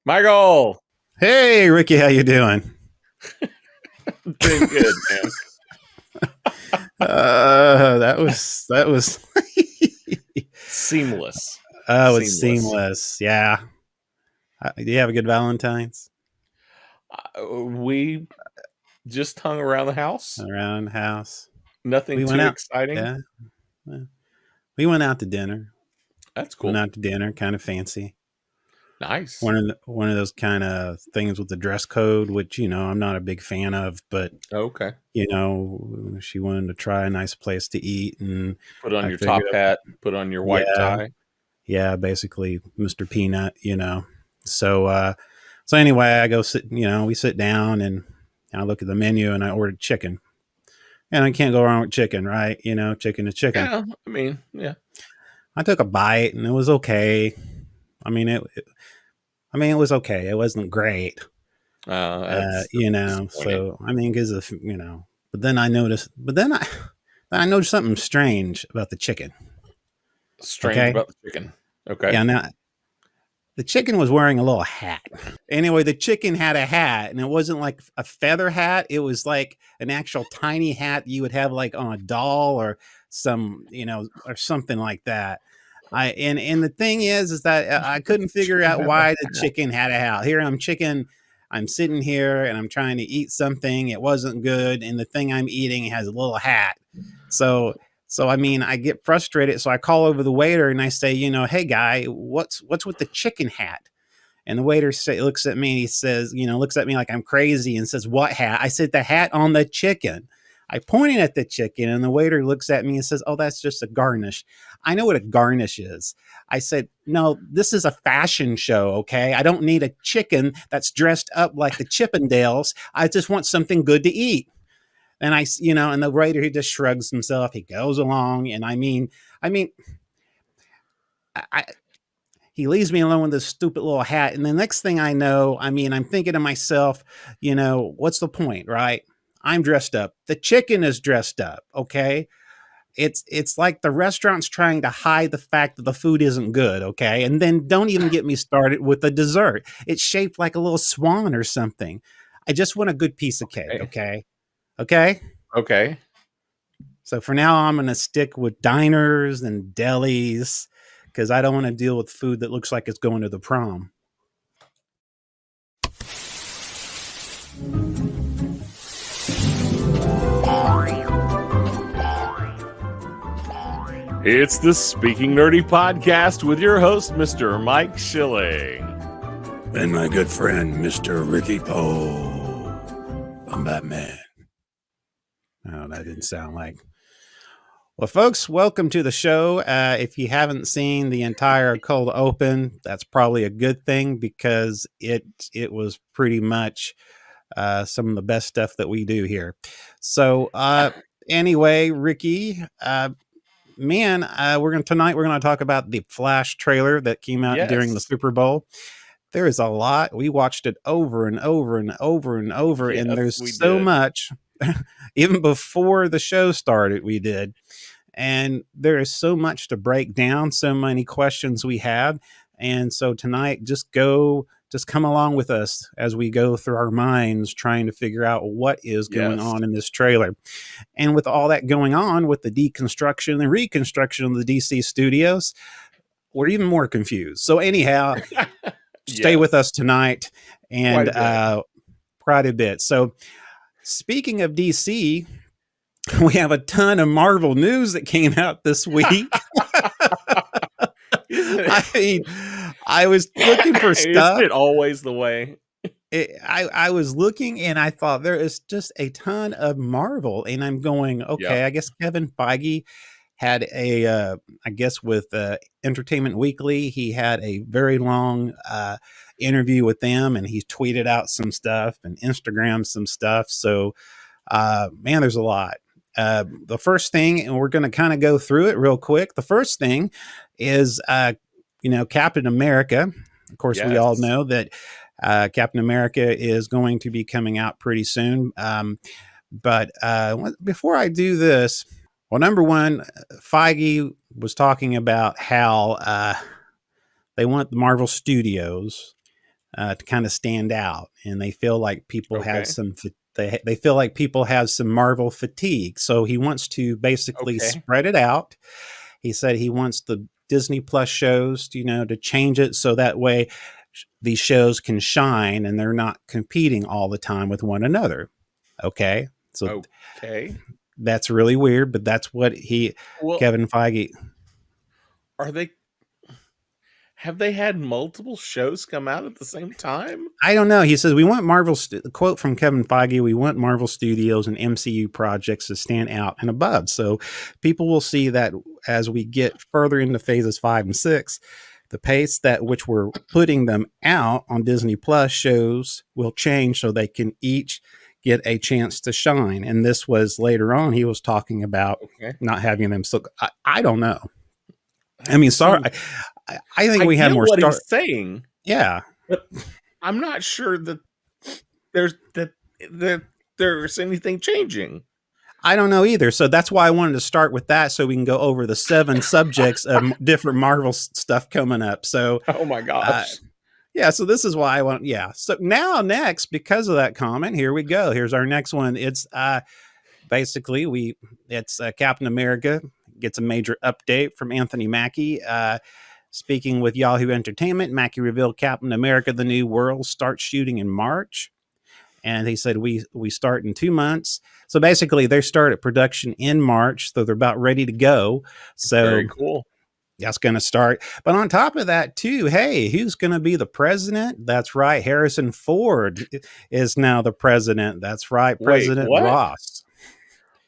Michael, Hey, Ricky, how you doing? doing good, man. That was Seamless, oh, it's seamless. seamless. Yeah. Do you have a good Valentine's We just hung around the house. around the house? Nothing We went too out. exciting. Yeah. Yeah. We went out to dinner. That's Went cool. out to dinner, kind of fancy. Nice. One of those kind of things with the dress code, which I'm not a big fan of, but Okay. she wanted to try a nice place to eat, and Put on I your figured, top hat. Put on your white yeah, tie. yeah, basically Mr. Peanut. So so anyway, I go sit, we sit down and I look at the menu and I ordered chicken. And I can't go wrong with chicken, right? Chicken is chicken. Yeah, I mean, yeah. I took a bite and it was okay. I mean it was okay. It wasn't great. That's disappointing. So I mean, because of but then I noticed something strange about the chicken. Strange Okay. about the chicken. Okay. Yeah, now the chicken was wearing a little hat. Anyway, the chicken had a hat, and it wasn't like a feather hat. It was like an actual tiny hat you would have like on a doll or or something like that. And the thing is that I couldn't figure Chicken out have a why the hat. chicken had a hat. Here I'm chicken. I'm sitting here and I'm trying to eat something. It wasn't good, and the thing I'm eating has a little hat. So so I mean, I get frustrated. So I call over the waiter and I say, hey guy, what's with the chicken hat? And the waiter looks at me and he says, looks at me like I'm crazy and says, what hat? I said, the hat on the chicken. I pointed at the chicken and the waiter looks at me and says, oh, that's just a garnish. I know what a garnish is. I said, no, this is a fashion show, okay? I don't need a chicken that's dressed up like the Chippendales. I just want something good to eat. And and the waiter, he just shrugs himself. He goes along. And I he leaves me alone with this stupid little hat. And the next thing I know, I'm thinking to myself, what's the point, right? I'm dressed up. The chicken is dressed up. Okay. It's like the restaurant's trying to hide the fact that the food isn't good. Okay. And then don't even get me started with the dessert. It's shaped like a little swan or something. I just want a good piece of cake. Okay. Okay. Okay. Okay. So for now, I'm going to stick with diners and delis because I don't want to deal with food that looks like it's going to the prom. It's the Speaking Nerdy podcast with your host, Mr. Mike Schilling. And my good friend, Mr. Ricky Poe. I'm Batman. Oh, that didn't sound like. Well, folks, welcome to the show. If you haven't seen the entire cold open, that's probably a good thing because it was pretty much some of the best stuff that we do here. So anyway, Ricky, tonight we're gonna talk about the Flash trailer that came out during the Yes. Super Bowl. There is a lot. We watched it over and over and over and over, and Yes, there's we so did. much. Even before the show started, we did. And there is so much to break down, so many questions we have. And so tonight, just come along with us as we go through our minds trying to figure out what is going Yes. on in this trailer. And with all that going on with the deconstruction and reconstruction of the DC studios, we're even more confused. So anyhow, stay Yes. with us tonight and Quite a bit. quite a bit. So speaking of DC, we have a ton of Marvel news that came out this week. I mean, I was looking for stuff. Isn't it always the way? I was looking and I thought there is just a ton of Marvel, and I'm going, okay, Yep. I guess Kevin Feige had I guess with Entertainment Weekly, he had a very long interview with them, and he tweeted out some stuff and Instagram some stuff. So, man, there's a lot. The first thing, and we're going to kind of go through it real quick. The first thing is, Captain America. Of course, we all Yes. know that Captain America is going to be coming out pretty soon. But before I do this, well, number one, Feige was talking about how they want the Marvel Studios to kind of stand out, and they feel like people have Okay. some. They feel like people have some Marvel fatigue, so he wants to basically Okay. spread it out. He said he wants the Disney Plus shows, to change it so that way these shows can shine and they're not competing all the time with one another. Okay, so Okay. that's really weird, but that's what Well, Kevin Feige. are they? Have they had multiple shows come out at the same time? I don't know. He says we want quote from Kevin Feige. We want Marvel Studios and MCU projects to stand out and above. So people will see that as we get further into phases 5 and 6, the pace that which we're putting them out on Disney Plus shows will change so they can each get a chance to shine. And this was later on. He was talking about Okay. not having them. So I don't know. I mean, sorry. I think I we had get more what start. he's saying, Yeah. but I'm not sure that there's that there's anything changing. I don't know either. So that's why I wanted to start with that so we can go over the 7 subjects of different Marvel stuff coming up. So, Oh my gosh. yeah, so this is why I want, yeah. So now, next, because of that comment, here we go. Here's our next one. It's basically, it's Captain America gets a major update from Anthony Mackie. Speaking with Yahoo Entertainment, Mackie revealed Captain America: The New World starts shooting in March. And he said, we start in 2 months. So basically, they started production in March, so they're about ready to go. So Very cool. that's going to start. But on top of that, too, hey, who's going to be the president? That's right. Harrison Ford is now the president. That's right. Wait, President what? Ross.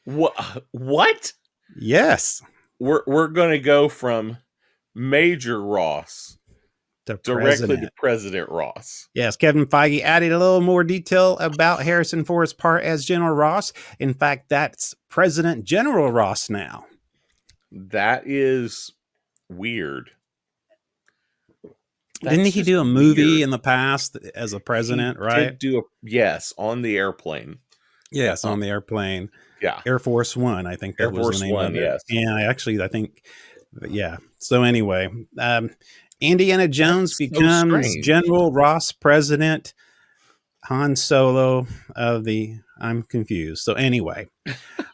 What? Yes. We're going to go from Major Ross The directly to president. President Ross. Yes, Kevin Feige added a little more detail about Harrison Ford's part as General Ross. In fact, that's President General Ross now. That is weird. Didn't he do a movie in the past as a president, right? Yes, on the airplane. Yes, on the airplane. Yeah. Air Force One, I think that Air was Force the name One, of it. yes. And I think, yeah. So anyway, Indiana Jones becomes strange. General Ross president. Han Solo I'm confused. So anyway,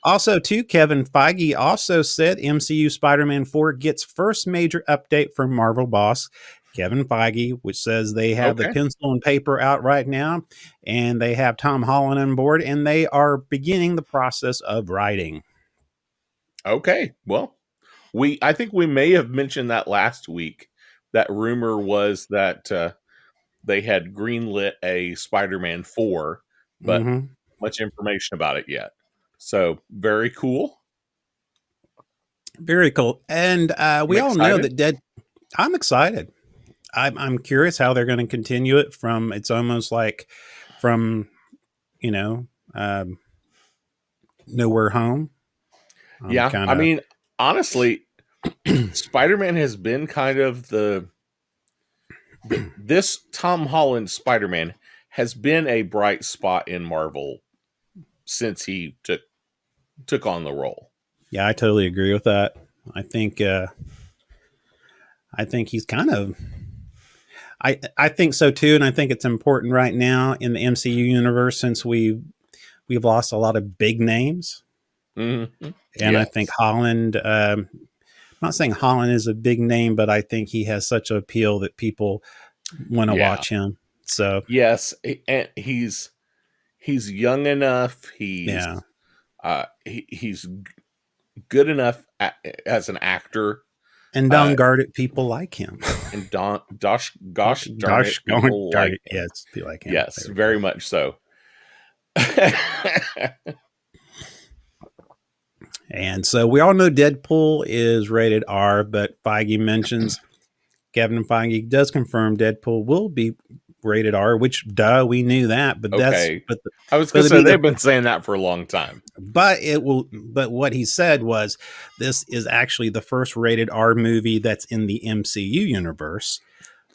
also too, Kevin Feige also said MCU Spider-Man 4 gets first major update from Marvel boss Kevin Feige, which says they have the pencil and paper out right now, and they have Tom Holland on board, and they are beginning the process of writing. Okay, well, I think we may have mentioned that last week. That rumor was that they had greenlit a Spider-Man 4, but much information about it yet. So very cool. Very cool. And we all know that I'm excited. I'm curious how they're going to continue it from. It's almost like from, Nowhere Home. I mean, honestly, Spider-Man has been kind of this Tom Holland Spider-Man has been a bright spot in Marvel since he took on the role. Yeah, I totally agree with that. I think he's kind of. I think so too, and I think it's important right now in the MCU universe since we've lost a lot of big names, and I think Holland. I'm not saying Holland is a big name, but I think he has such an appeal that people want to watch him. So yes, and he's young enough. He's good enough as an actor. And unguarded people like him. And gosh darn it, people like him. Yes, people like him. Yes, very much so. And so we all know Deadpool is rated R, but Feige mentions Kevin Feige does confirm Deadpool will be rated R, which we knew that, but I was going to say they've been saying that for a long time. But what he said was this is actually the first rated R movie that's in the MCU universe,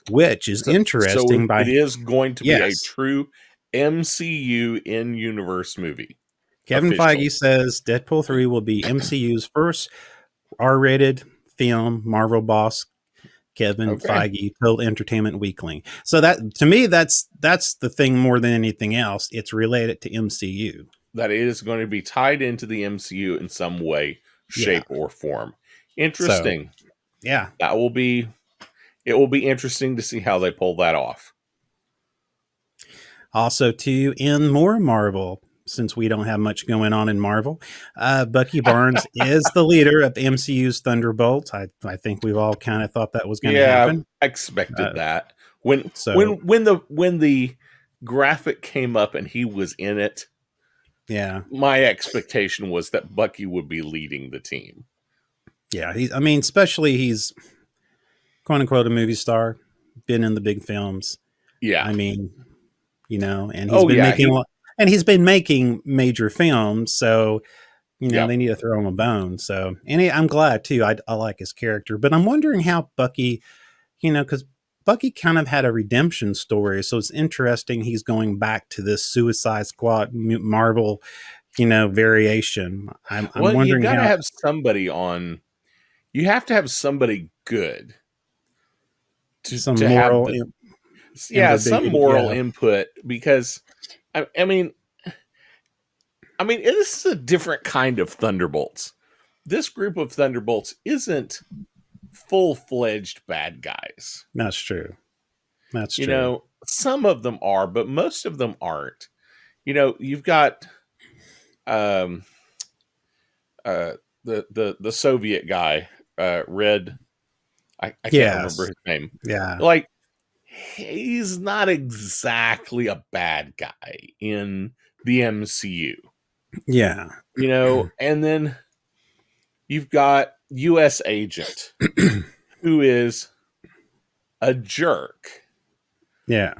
which is interesting. It is going to be a true MCU in universe movie. Kevin Feige says Deadpool 3 will be MCU's first R-rated film. Marvel boss Kevin Okay. Feige told Entertainment Weekly. So that to me, that's the thing more than anything else. It's related to MCU. That it is going to be tied into the MCU in some way, Yeah. shape, or form. So Interesting. yeah. That will be it will be interesting to see how they pull that off. Also, too, in more Marvel, since we don't have much going on in Marvel, Bucky Barnes is the leader of MCU's Thunderbolts. I think we've all kind of thought that was going to Yeah, happen. I expected Uh, that. When so when the graphic came up and he was in it, yeah, my expectation was that Bucky would be leading the team. yeah. I mean, especially he's quote unquote a movie star, been in the big films. Yeah. I mean, and he's Oh been yeah, making a he lot, and he's been making major films. So yeah. they need to throw him a bone. So, I'm glad too. I like his character, but I'm wondering how Bucky, because Bucky kind of had a redemption story. So it's interesting he's going back to this Suicide Squad Marvel, variation. I'm Well, you wondering got to how have somebody on. You have to have somebody good some to have moral the yeah, some ambiguity. moral Yeah, input because I mean this is a different kind of Thunderbolts. This group of Thunderbolts isn't full-fledged bad guys. that's true. That's true. Some of them are, but most of them aren't. You've got um uh the Soviet guy, Red. I can't remember Yes. his name. Yeah. Like he's not exactly a bad guy in the MCU. Yeah. And then you've got US Agent who is a jerk, Yeah.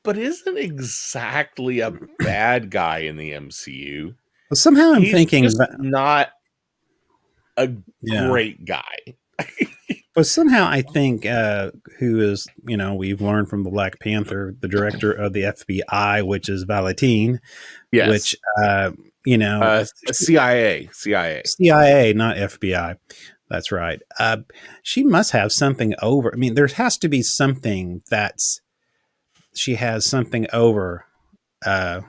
but isn't exactly a bad guy in the MCU. Well, somehow I'm He's thinking just that. not a Yeah. great guy. But somehow I think who is, we've learned from the Black Panther, the director of the FBI, which is Valentine, which, Yes. you know, CIA. CIA, not FBI. That's right. She must have something over. I mean, there has to be something she has something uh,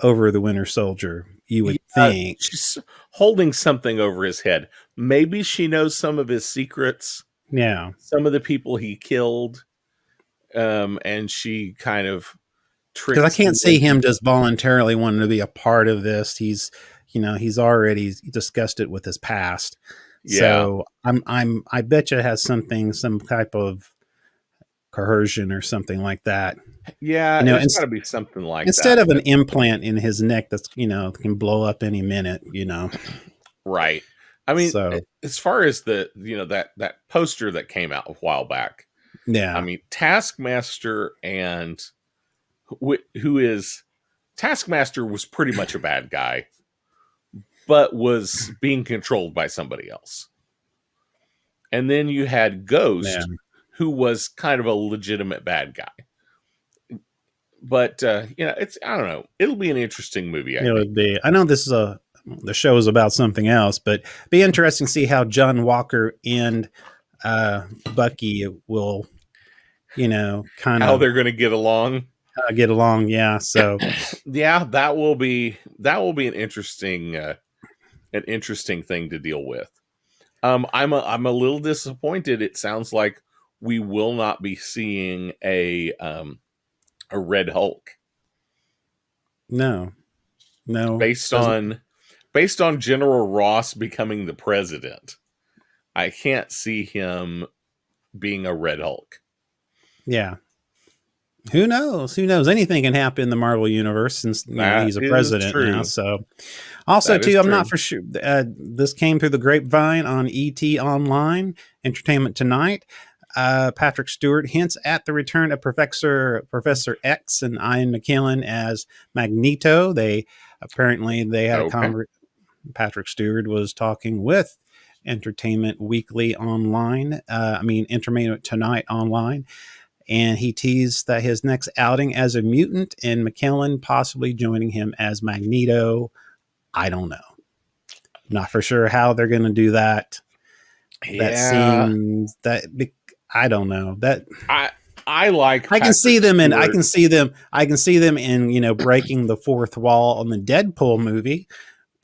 over the Winter Soldier. You would think. She's holding something over his head. Maybe she knows some of his secrets, Yeah. some of the people he killed, and she kind of Because I tricks can't him see into. him just voluntarily wanting to be a part of this. He's already discussed it with his past. Yeah, So I bet you it has some type of coercion or something like that. yeah, You know, it's in, got to be something like instead that. of an But implant in his neck that's can blow up any minute. right, I mean, So as far as the that poster that came out a while back, I yeah, mean, Taskmaster and who is Taskmaster was pretty much a bad guy, but was being controlled by somebody else. And then you had yeah, Ghost, who was kind of a legitimate bad guy. But it's I don't know. It'll be an interesting movie, I it think. would be. I know this is the show is about something else, but be interesting to see how John Walker and Bucky will kind How of they're going to get along. get along. Yeah. So Yeah, that will be an interesting thing to deal with. I'm a little disappointed. It sounds like we will not be seeing a Red Hulk no, no, based doesn't. on based on General Ross becoming the president. I can't see him being a Red Hulk. Yeah. Who knows? Who knows? Anything can happen in the Marvel universe since That he's a is president now. true. So also That is too, I'm not true. for sure. This came through the grapevine on ET Online Entertainment Tonight. Patrick Stewart hints at the return of Professor X and Ian McKellen as Magneto. They had a Okay. Patrick Stewart was talking with Entertainment Weekly Online. Entertainment Tonight Online, and he teased that his next outing as a mutant and McKellen possibly joining him as Magneto. I don't know. Not for sure how they're going to do that. That Yeah. seems that I don't know that. I I like I can Patrick see them, and I Stewart. can see them. I can see them in breaking the fourth wall on the Deadpool movie.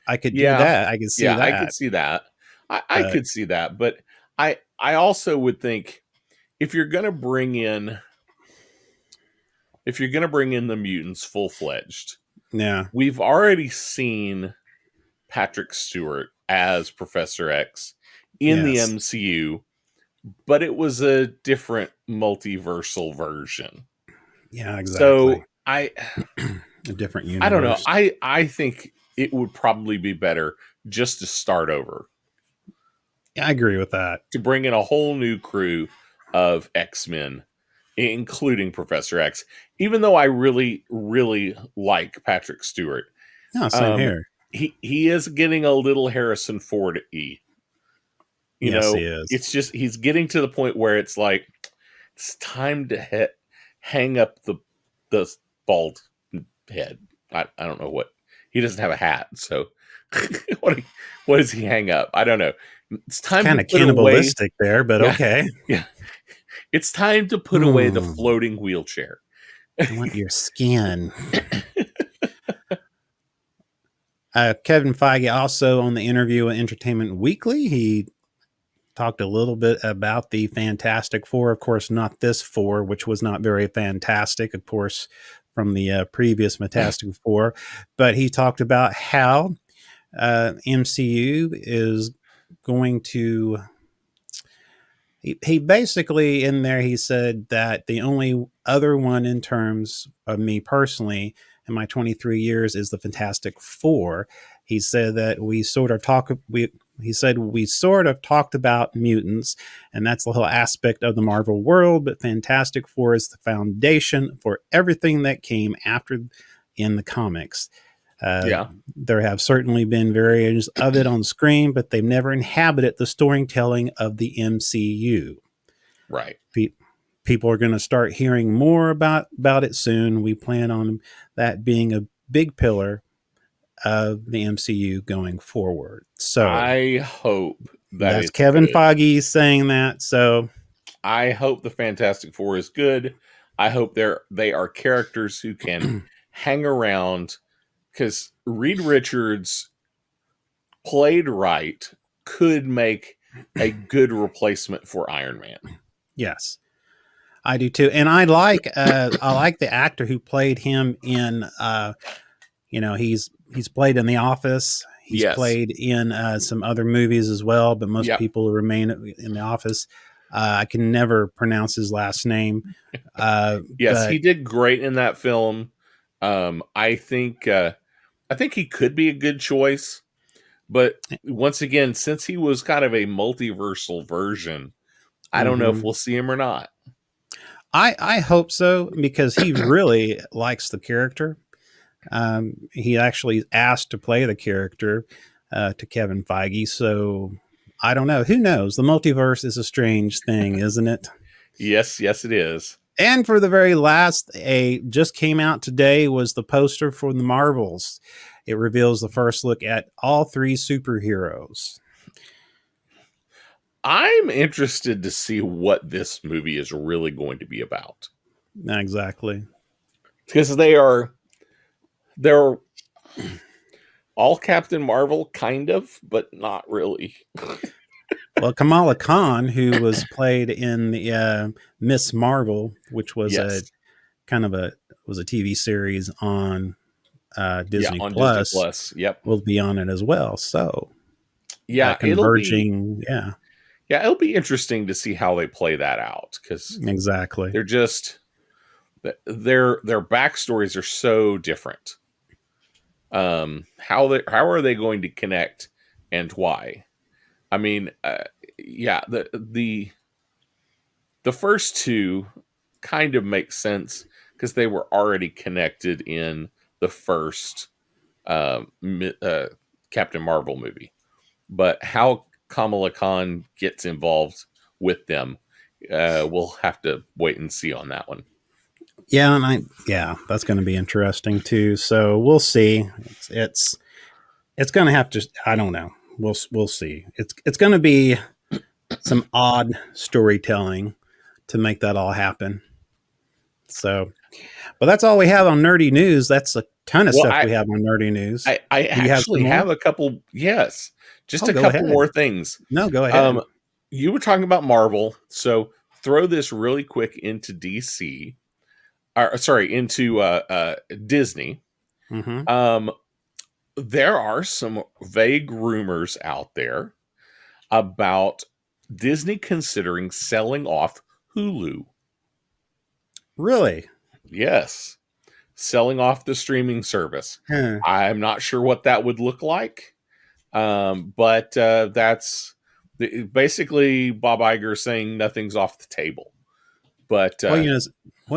I could do Yeah, that. I could see yeah, I could that, see that. I but could see that, but I also would think if you're gonna bring in the mutants full fledged, yeah, we've already seen Patrick Stewart as Professor X in the yes, MCU, but it was a different multiversal version. yeah, exactly. So I A different I don't know. universe. I think it would probably be better just to start over, Yeah, I agree with that. to bring in a whole new crew of X-Men, including Professor X. Even though I really really like Patrick Stewart, No, same um here. he is getting a little Harrison Ford y. You Yes, he know, is. it's just he's getting to the point where it's like it's time to hang up the bald head. I don't know what he doesn't have a hat, so what what does he hang up? I don't know. It's It's time to kind of put away. cannibalistic there, but Yeah, okay. yeah. It's time to put away the Hmm. floating wheelchair. I want your skin. Kevin Feige also on the interview with Entertainment Weekly, he talked a little bit about the Fantastic Four. Of course, not this four, which was not very fantastic, of course, from the previous Fantastic Four. But he talked about how MCU is going to. He basically in there he said that the only other one in terms of me personally in my 23 years is the Fantastic Four. He said that he said we sort of talked about mutants, and that's the whole aspect of the Marvel world, but Fantastic Four is the foundation for everything that came after in the comics. Uh, Yeah, there have certainly been variations of it on screen, but they've never inhabited the storytelling of the MCU. right. Pe- People are going to start hearing more about it soon. We plan on that being a big pillar of the MCU going forward. So I hope that that's it's Kevin good. Feige saying that. So I hope the Fantastic Four is good. I hope they are characters who can hang around because Reed Richards, played right, could make a good replacement for Iron Man. yes, I do too, and I like the actor who played him in. He's played in The Office. He's Yes. played in some other movies as well, but most Yep. people remain in The Office. I can never pronounce his last name, Yes, but he did great in that film. I think he could be a good choice, but once again, since he was kind of a multiversal version, I don't know if mhm. we'll see him or not. I hope so because he really likes the character. He actually asked to play the character to Kevin Feige, so I don't know. Who knows? The multiverse is a strange thing, isn't it? Yes, yes, it is. And for the very last, a just came out today was the poster for the Marvels. It reveals the first look at all three superheroes. I'm interested to see what this movie is really going to be about Exactly. because they're all Captain Marvel, kind of, but not really. Well, Kamala Khan, who was played in the Miss Marvel, which was a Yes, kind of a was a TV series on yeah, Disney on Disney Plus, Plus. Yep. will be on it as well. So Yeah, converging, yeah, it'll be interesting to see how they play that out because exactly. they're just their backstories are so different. How are they going to connect and why? I mean, yeah, the first two kind of make sense because they were already connected in the first Captain Marvel movie. But how Kamala Khan gets involved with them, we'll have to wait and see on that one. Yeah, and yeah, that's going to be interesting too. So we'll see. It's going to have to. I don't know. We'll see. It's going to be some odd storytelling. to make that all happen. So, but that's all we have on nerdy news. That's a ton of Well, stuff we have on nerdy news. I Do you have actually some more? have a couple. Yes, just Oh, a go couple ahead. more things. No, go Um, ahead. you were talking about Marvel, so throw this really quick into DC. Or, sorry, into Disney. Mm-hmm. Um, there are some vague rumors out there about Disney considering selling off Hulu. Really? Yes, selling off the streaming service. Huh. I'm not sure what that would look like, but that's basically Bob Iger saying nothing's off the table. But Well,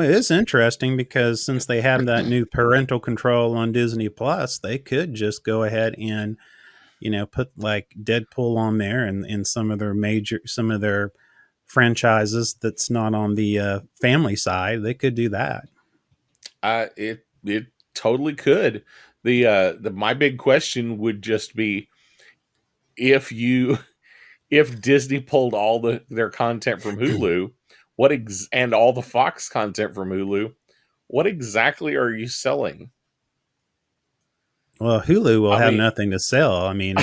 it is interesting because since they have that new parental control on Disney Plus, they could just go ahead and put like Deadpool on there and some of their franchises that's not on the family side. They could do that. it totally could. The my big question would just be if you if Disney pulled all their content from Hulu, and all the Fox content from Hulu, what exactly are you selling? Well, Hulu will I have mean, nothing to sell. I mean,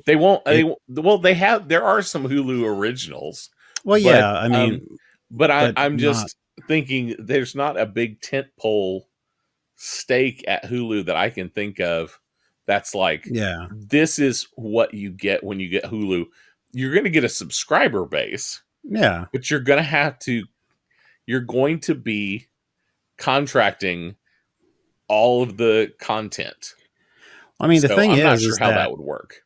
they won't. it. Well, there are some Hulu originals, Well, but yeah. I mean, but but I'm not. just thinking there's not a big tentpole stake at Hulu that I can think of that's like, Yeah, this is what you get when you get Hulu. You're going to get a subscriber base, yeah. but you're going to be contracting all of the content. I mean, the So thing I'm not sure is how that that would work.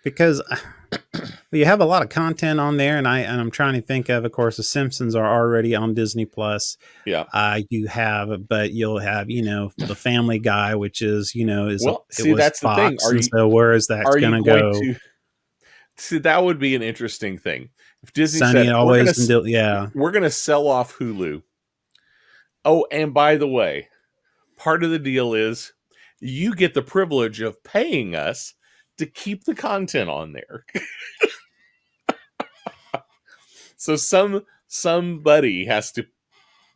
because you have a lot of content on there, and I'm trying to think of course, The Simpsons are already on Disney Plus. Yeah. But you'll have the Family Guy, which is Well, it see, was that's the thing. Fox, and so where is that Are you going to going go? to see? That would be an interesting thing if Disney Sunny said always and yeah. we're gonna sell off Hulu. Oh, and by the way, part of the deal is you get the privilege of paying us to keep the content on there. So somebody has to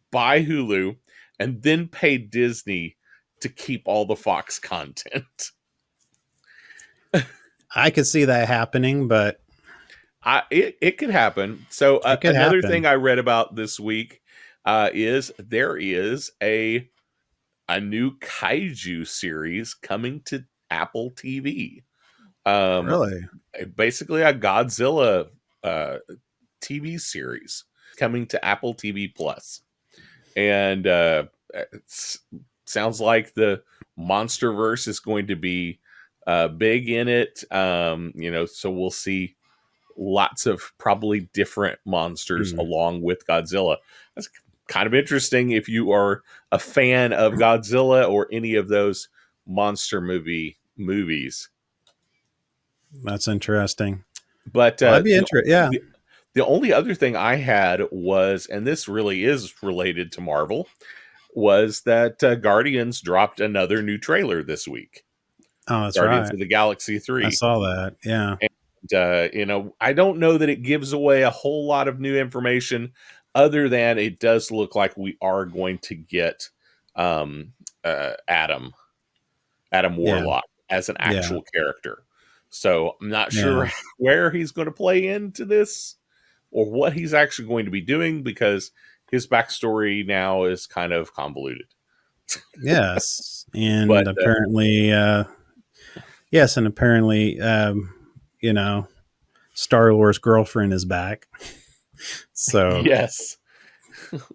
buy Hulu and then pay Disney to keep all the Fox content. I could see that happening, but It could happen. So it could another happen. thing I read about this week is there is a new kaiju series coming to Apple TV. Um, Really? Basically a Godzilla TV series coming to Apple TV Plus, and it sounds like the MonsterVerse is going to be big in it. So we'll see lots of probably different monsters Hmm. along with Godzilla. That's kind of interesting if you are a fan of Godzilla or any of those monster movies. That's interesting. But Well, that'd be interesting. Yeah. the only other thing I had was, and this really is related to Marvel, was that Guardians dropped another new trailer this week. Oh, that's Guardians right. of the Galaxy I 3. saw that. Yeah. And I don't know that it gives away a whole lot of new information, other than it does look like we are going to get um, Adam Yeah. Warlock as an Yeah. actual character. So I'm not Yeah. sure where he's going to play into this or what he's actually going to be doing, because his backstory now is kind of convoluted. Yes. But And apparently, yes, and apparently, you know, Star Wars girlfriend is back. So yes,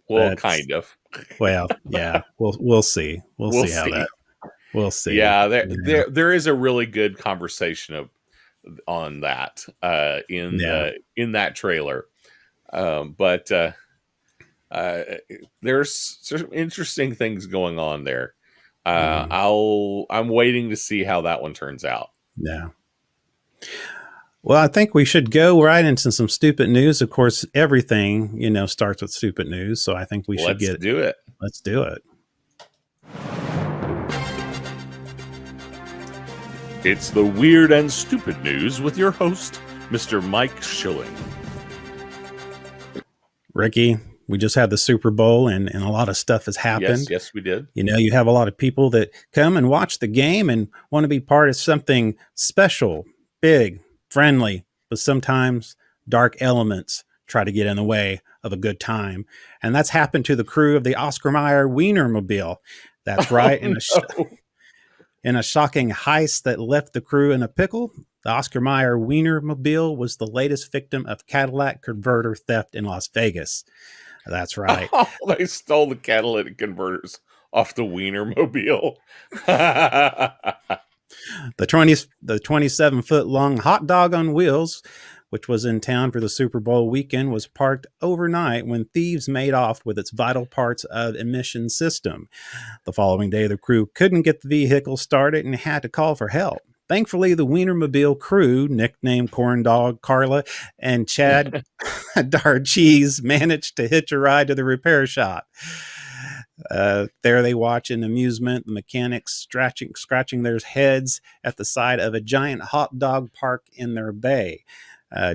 well, that's kind of. well, yeah. We'll see. We'll We'll see how see. that. We'll see. Yeah, Yeah. there is a really good conversation on that Yeah. in that trailer. But uh, there's some interesting things going on there. Mhm. I'm waiting to see how that one turns out. Yeah. Well, I think we should go right into some stupid news. Of course, everything starts with stupid news. So I think we should Let's get. do it. Let's do it. It's the weird and stupid news with your host, Mr. Mike Schilling. Ricky, We just had the Super Bowl, and a lot of stuff has Yes, happened. yes, we did. You know, you have a lot of people that come and watch the game and want to be part of something special, big, friendly, but sometimes dark elements try to get in the way of a good time. And that's happened to the crew of the Oscar Mayer Wienermobile. That's Oh right. no. In a shocking heist that left the crew in a pickle, the Oscar Mayer Wienermobile was the latest victim of Cadillac converter theft in Las Vegas. That's right. Oh, they stole the catalytic converters off the Wienermobile. The 27-foot long hot dog on wheels, which was in town for the Super Bowl weekend, was parked overnight when thieves made off with its vital parts of emission system. The following day, the crew couldn't get the vehicle started and had to call for help. Thankfully, the Wienermobile crew, nicknamed Corn Dog Carla and Chad Darcheese, managed to hitch a ride to the repair shop. There they watch in amusement the mechanics scratching their heads at the side of a giant hot dog parked in their bay.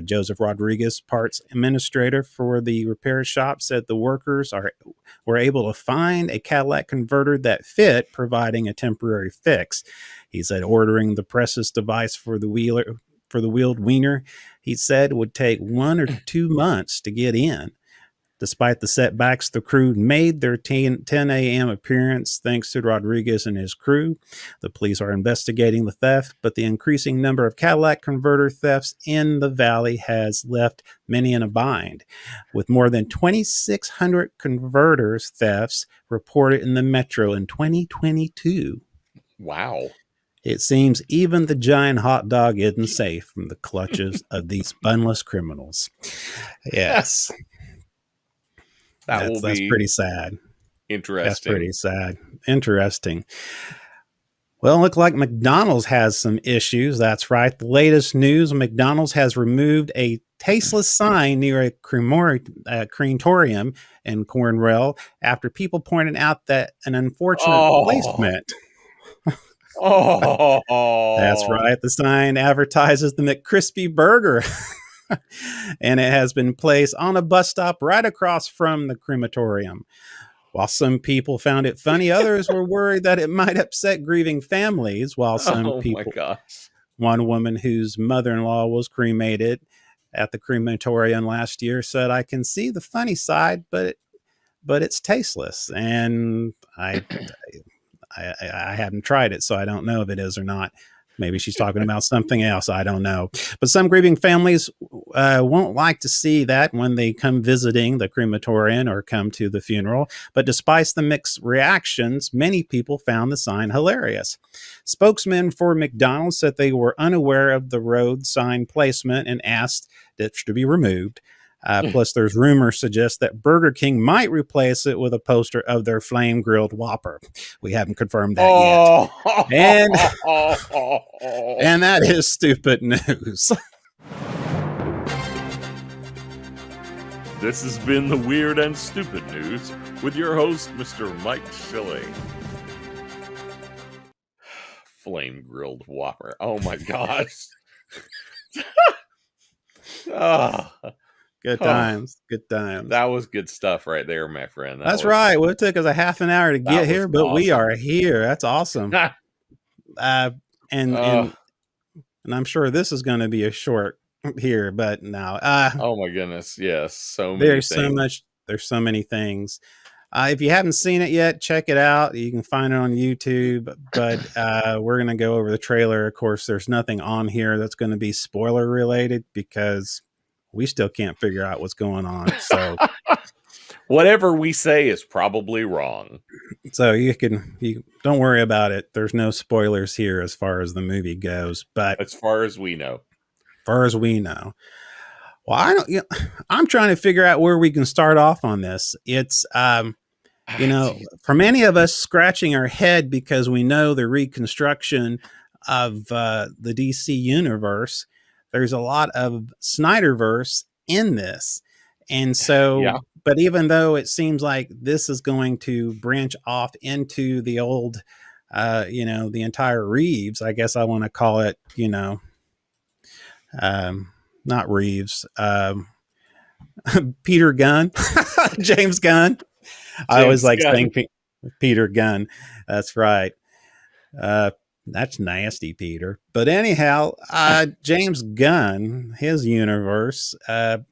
Joseph Rodriguez, parts administrator for the repair shop, said the workers were able to find a Cadillac converter that fit, providing a temporary fix. He said ordering the presses device for the wheeled wiener, he said, would take 1 or 2 months to get in. Despite the setbacks, the crew made their 10 a.m. appearance thanks to Rodriguez and his crew. The police are investigating the theft, but the increasing number of Cadillac converter thefts in the valley has left many in a bind. With more than 2,600 converters thefts reported in the metro in 2022, Wow. it seems even the giant hot dog isn't safe from the clutches of these bunless criminals. That Yes, will that's be pretty sad. That's interesting. pretty sad. Interesting. Well, it looked like McDonald's has some issues. That's right. The latest news, McDonald's has removed a tasteless sign near a crematorium in Cornwall after people pointed out that an unfortunate Oh. placement. That's Oh. right. The sign advertises the McCrispy burger. And it has been placed on a bus stop right across from the crematorium. While some people found it funny, others were worried that it might upset grieving families. Oh my gosh. One woman whose mother in law was cremated at the crematorium last year said, I can see the funny side, but it's tasteless. And I haven't tried it, so I don't know if it is or not. Maybe she's talking about something else. I don't know. But some grieving families won't like to see that when they come visiting the crematorium or come to the funeral. But despite the mixed reactions, many people found the sign hilarious. Spokesman for McDonald's said they were unaware of the road sign placement and asked it to be removed. Plus, there's rumors suggest that Burger King might replace it with a poster of their flame grilled Whopper. We haven't confirmed that yet. Oh. And and that is stupid news. This has been the Weird and Stupid News with your host, Mr. Mike Shilling. Flame grilled Whopper. Oh my gosh. Oh, Good oh, times. Good times. that was good stuff right there, my friend. That's right. Well, it took us a half an hour to get That was here, but we awesome. are here. That's awesome. Uh, and uh, and and I'm sure this is going to be a short here, but no. oh my goodness. Yes. So many There's so things. much. There's so many things. If you haven't seen it yet, check it out. You can find it on YouTube. But we're going to go over the trailer. Of course, there's nothing on here that's going to be spoiler related because we still can't figure out what's going on. So Whatever we say is probably wrong. you don't worry about it. There's no spoilers here as far as the movie goes. But As far as we know. far as we know, well, I don't. You know, I'm trying to figure out where we can start off on this. It's for many of us scratching our head because we know the reconstruction of the DC universe. There's a lot of Snyderverse in this, and Yeah. so. But even though it seems like this is going to branch off into the old, the entire Reeves, I guess I want to call it, not Reeves. Peter Gunn, James Gunn. I always James like Gunn. saying Peter Gunn. That's right. Uh, that's nasty, Peter. But anyhow, James Gunn, his universe, of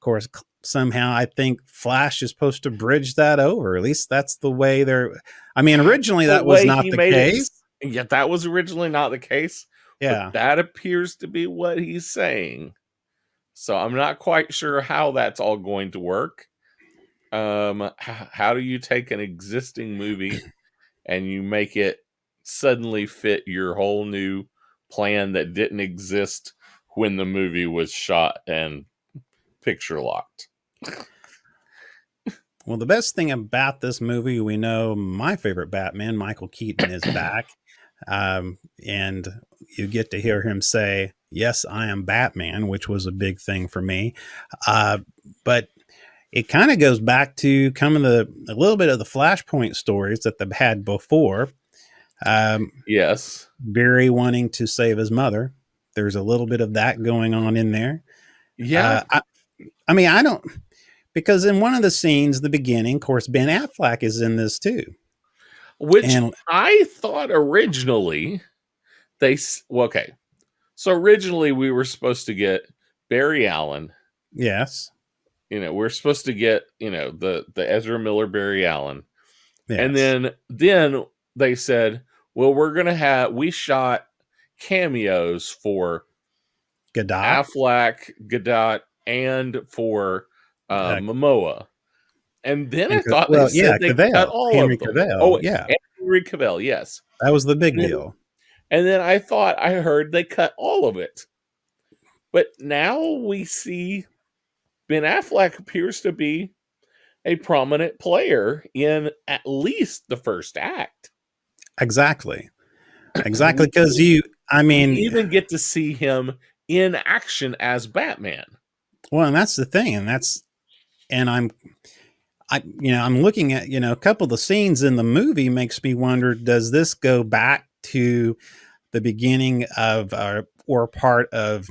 course, somehow I think Flash is supposed to bridge that over. At least that's the way they're. I mean, That's originally the that was way not he the made it. case. Yeah, that was originally not the case, but Yeah. that appears to be what he's saying. So I'm not quite sure how that's all going to work. How do you take an existing movie and you make it suddenly fit your whole new plan that didn't exist when the movie was shot and picture locked? Well, the best thing about this movie, we know my favorite Batman, Michael Keaton, is back. And you get to hear him say, "Yes, I am Batman," which was a big thing for me. But it kind of goes back to a little bit of the Flashpoint stories that they've had before. Um, Yes. Barry wanting to save his mother. There's a little bit of that going on in there. Yeah. Uh, I, I mean, I don't, because in one of the scenes, the beginning, of course, Ben Affleck is in this too. Which And I thought originally well, okay. So originally we were supposed to get Barry Allen. yes, We're supposed to get, the Ezra Miller Barry Allen. And yes, then they said, well, we shot cameos for Gadot, Affleck, Gadot, and for uh, Momoa. And then I and thought they well, yeah, said they cut Cavill, all Henry of them. Cavill, Oh, yeah, and Henry Cavill, yes. that was the big And then, deal. and then I thought I heard they cut all of it. But now we see Ben Affleck appears to be a prominent player in at least the first act. Exactly, exactly, We because even, you, I we mean, even get to see him in action as Batman. well, and that's the thing, and I'm looking at, a couple of the scenes in the movie makes me wonder, does this go back to the beginning of or part of,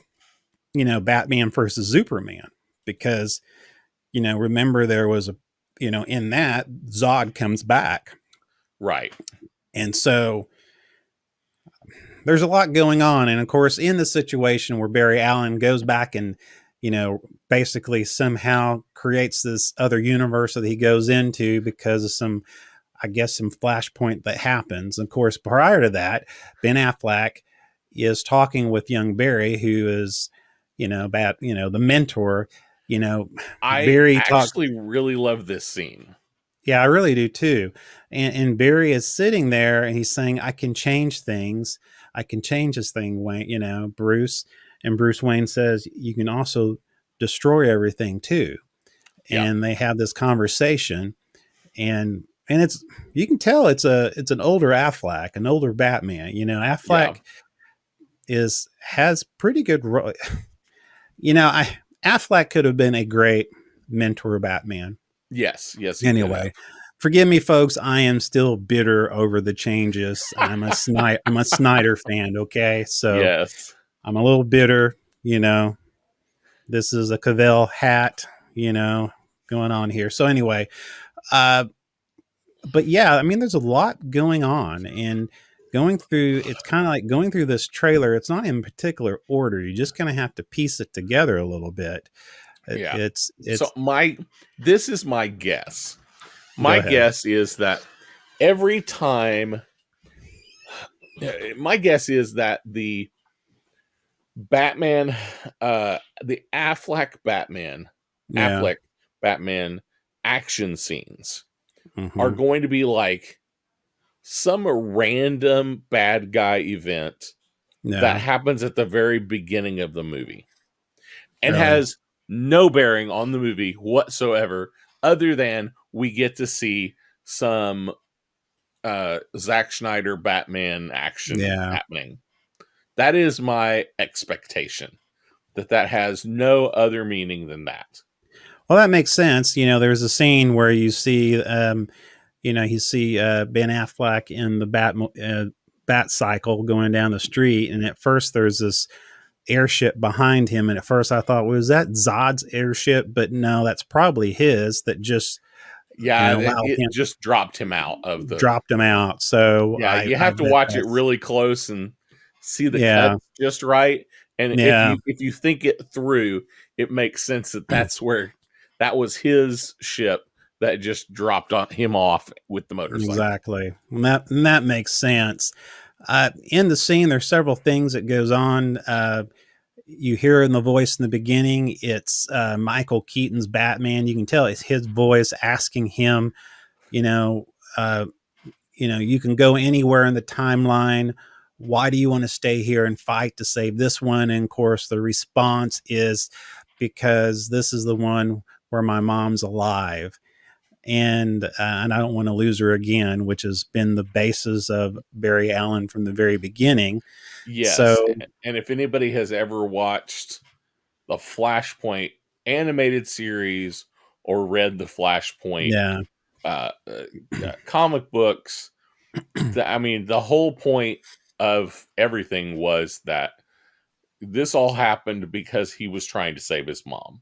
Batman versus Superman? Because, remember there was in that Zod comes back. Right. And so there's a lot going on. And of course, in the situation where Barry Allen goes back and, basically somehow creates this other universe that he goes into because of some flashpoint that happens. Of course, prior to that, Ben Affleck is talking with young Barry, who is, the mentor. You know, I Barry talks. actually really love this scene. Yeah, I really do too. And Barry is sitting there and he's saying, "I can change things. I can change this thing, Wayne." Bruce, and Bruce Wayne says, "You can also destroy everything too." Yeah. And they have this conversation, and it's, you can tell it's an older Affleck, an older Batman. Yeah. Affleck has pretty good I Affleck could have been a great mentor Batman. Yes. Yes, he could have. Anyway, forgive me, folks. I am still bitter over the changes. I'm a Snyder fan. Okay, so Yes. I'm a little bitter. You know, this is a Cavill hat. You know, going on here. So anyway, uh, but yeah, I mean, there's a lot going on, and going through, it's kind of like going through this trailer. It's not in particular order. You just kind of have to piece it together a little bit. Yeah. So It's this is my guess. Go My ahead. guess is that every time my guess is that Batman, the Yeah. Affleck Batman action scenes are Hmm. going to be like some random bad guy event that Yeah. happens at the very beginning of the movie and Really. has no bearing on the movie whatsoever, other than we get to see some Zack Snyder Batman action Yeah. happening. That is my expectation. That has no other meaning than that. Well, that makes sense. There's a scene where you see Ben Affleck in the Bat cycle going down the street, and at first there's this airship behind him. And at first I thought, was that Zod's airship? But no, that's probably his that just, Yeah, allowed it him, just dropped him out of the. dropped him out. So Yeah, you I have to bet watch it that's, really close and see the yeah, cuts just right. And yeah, if you think it through, it makes sense that that's where that was his ship that just dropped on him off with the motorcycle. exactly. And that makes sense. In the scene, there's several things that goes on. You hear in the voice in the beginning, it's Michael Keaton's Batman. You can tell it's his voice asking him, you know, uh, you can go anywhere in the timeline. Why do you want to stay here and fight to save this one? And of course, the response is because this is the one where my mom's alive. And I don't want to lose her again, which has been the basis of Barry Allen from the very beginning. Yes, So and if anybody has ever watched the Flashpoint animated series or read the Flashpoint yeah, uh, uh, comic books, I mean, the whole point of everything was that this all happened because he was trying to save his mom.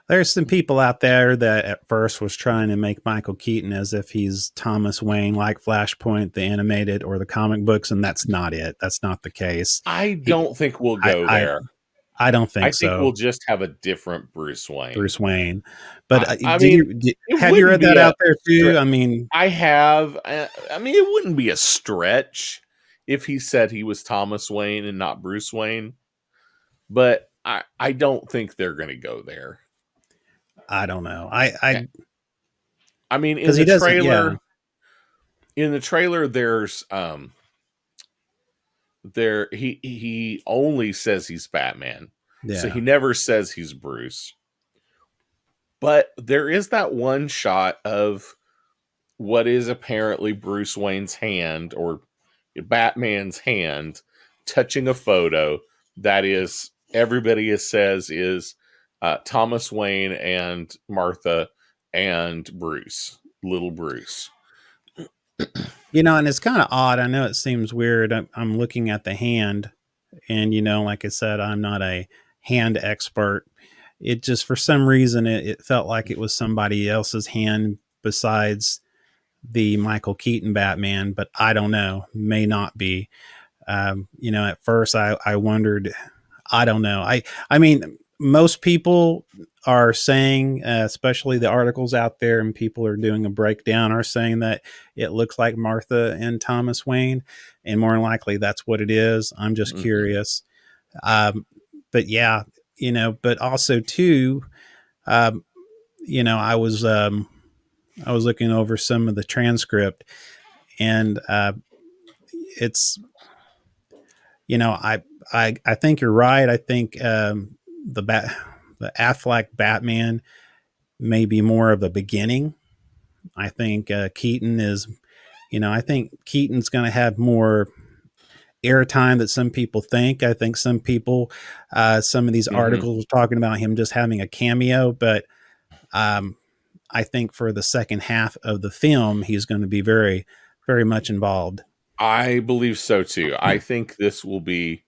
there's some people out there that at first was trying to make Michael Keaton as if he's Thomas Wayne, like Flashpoint, the animated or the comic books, and that's not it. That's not the case. I He, don't think we'll I, go I, there. I don't I think think so, we'll just have a different Bruce Wayne. Bruce Wayne. But I mean, it have you wouldn't read be that a out there too? stretch. I mean, I have. I mean, it wouldn't be a stretch if he said he was Thomas Wayne and not Bruce Wayne. But I don't think they're going to go there. I don't know. Eh, I mean, Because he doesn't. Yeah, in the trailer, there he only says he's Batman, so yeah, he never says he's Bruce. But there is that one shot of what is apparently Bruce Wayne's hand or Batman's hand touching a photo that is everybody says is Thomas Wayne and Martha and Bruce, little Bruce. and it's kind of odd. I know it seems weird. I'm looking at the hand, and like I said, I'm not a hand expert. It just for some reason it felt like it was somebody else's hand besides the Michael Keaton Batman, but I don't know, may not be. At first I wondered, I don't know. I mean, most people are saying, especially the articles out there, and people are doing a breakdown, are saying that it looks like Martha and Thomas Wayne, and more than likely that's what it is. I'm just Mm-hmm. curious, um, but yeah, but also too, um, I was looking over some of the transcript, and it's I think you're right. I think the bat the Affleck Batman may be more of a beginning. I think Keaton is, I think Keaton's going to have more airtime that some people think. I think some people, some of these Mm-hmm. articles were talking about him just having a cameo, but um, I think for the second half of the film, he's going to be very, very much involved. I believe so too. I think this will be.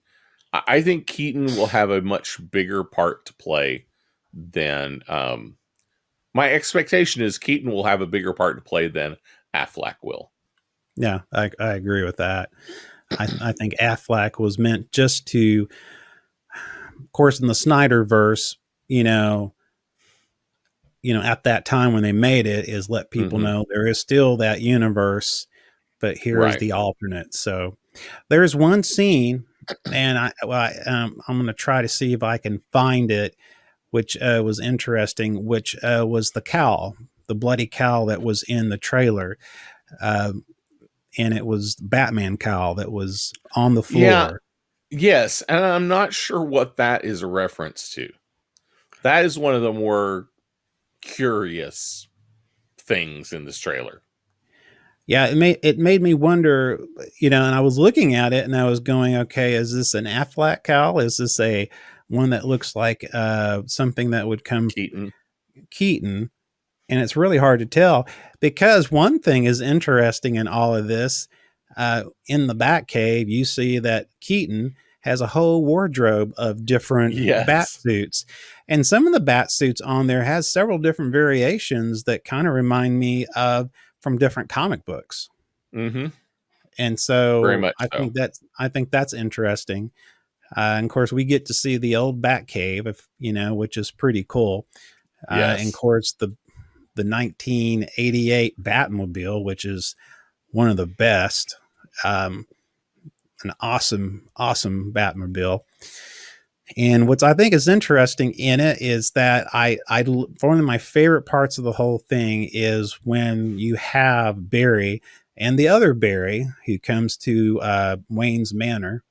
I think Keaton will have a much bigger part to play than. My expectation is Keaton will have a bigger part to play than Affleck will. Yeah, I agree with that. I think Affleck was meant just to, of course, in the Snyderverse, you know, at that time when they made it, is let people Mm-hmm. know there is still that universe, but here is Right. the alternate. So there's one scene, and I'm going to try to see if I can find it, which was interesting, which was the cowl, the bloody cowl that was in the trailer. Uh, and it was Batman cowl that was on the Yeah. floor. Yes, and I'm not sure what that is a reference to. That is one of the more curious things in this trailer. Yeah, it made me wonder, and I was looking at it and I was going, okay, is this an Affleck cowl? Is this a one that looks like something that would come Keaton. Keaton? And it's really hard to tell because one thing is interesting in all of this. In the Batcave, you see that Keaton has a whole wardrobe of different bat Yes. suits, and some of the bat suits on there has several different variations that kind of remind me of from different comic books. Mm-hmm. And Very so much so. I think that's interesting. And of course, we get to see the old Bat Cave, if you know, which is pretty cool. And of Yes. course, the 1988 Batmobile, which is one of the best. Um, an awesome Batmobile. And what I think is interesting in it is that one of my favorite parts of the whole thing is when you have Barry and the other Barry who comes to Wayne's Manor,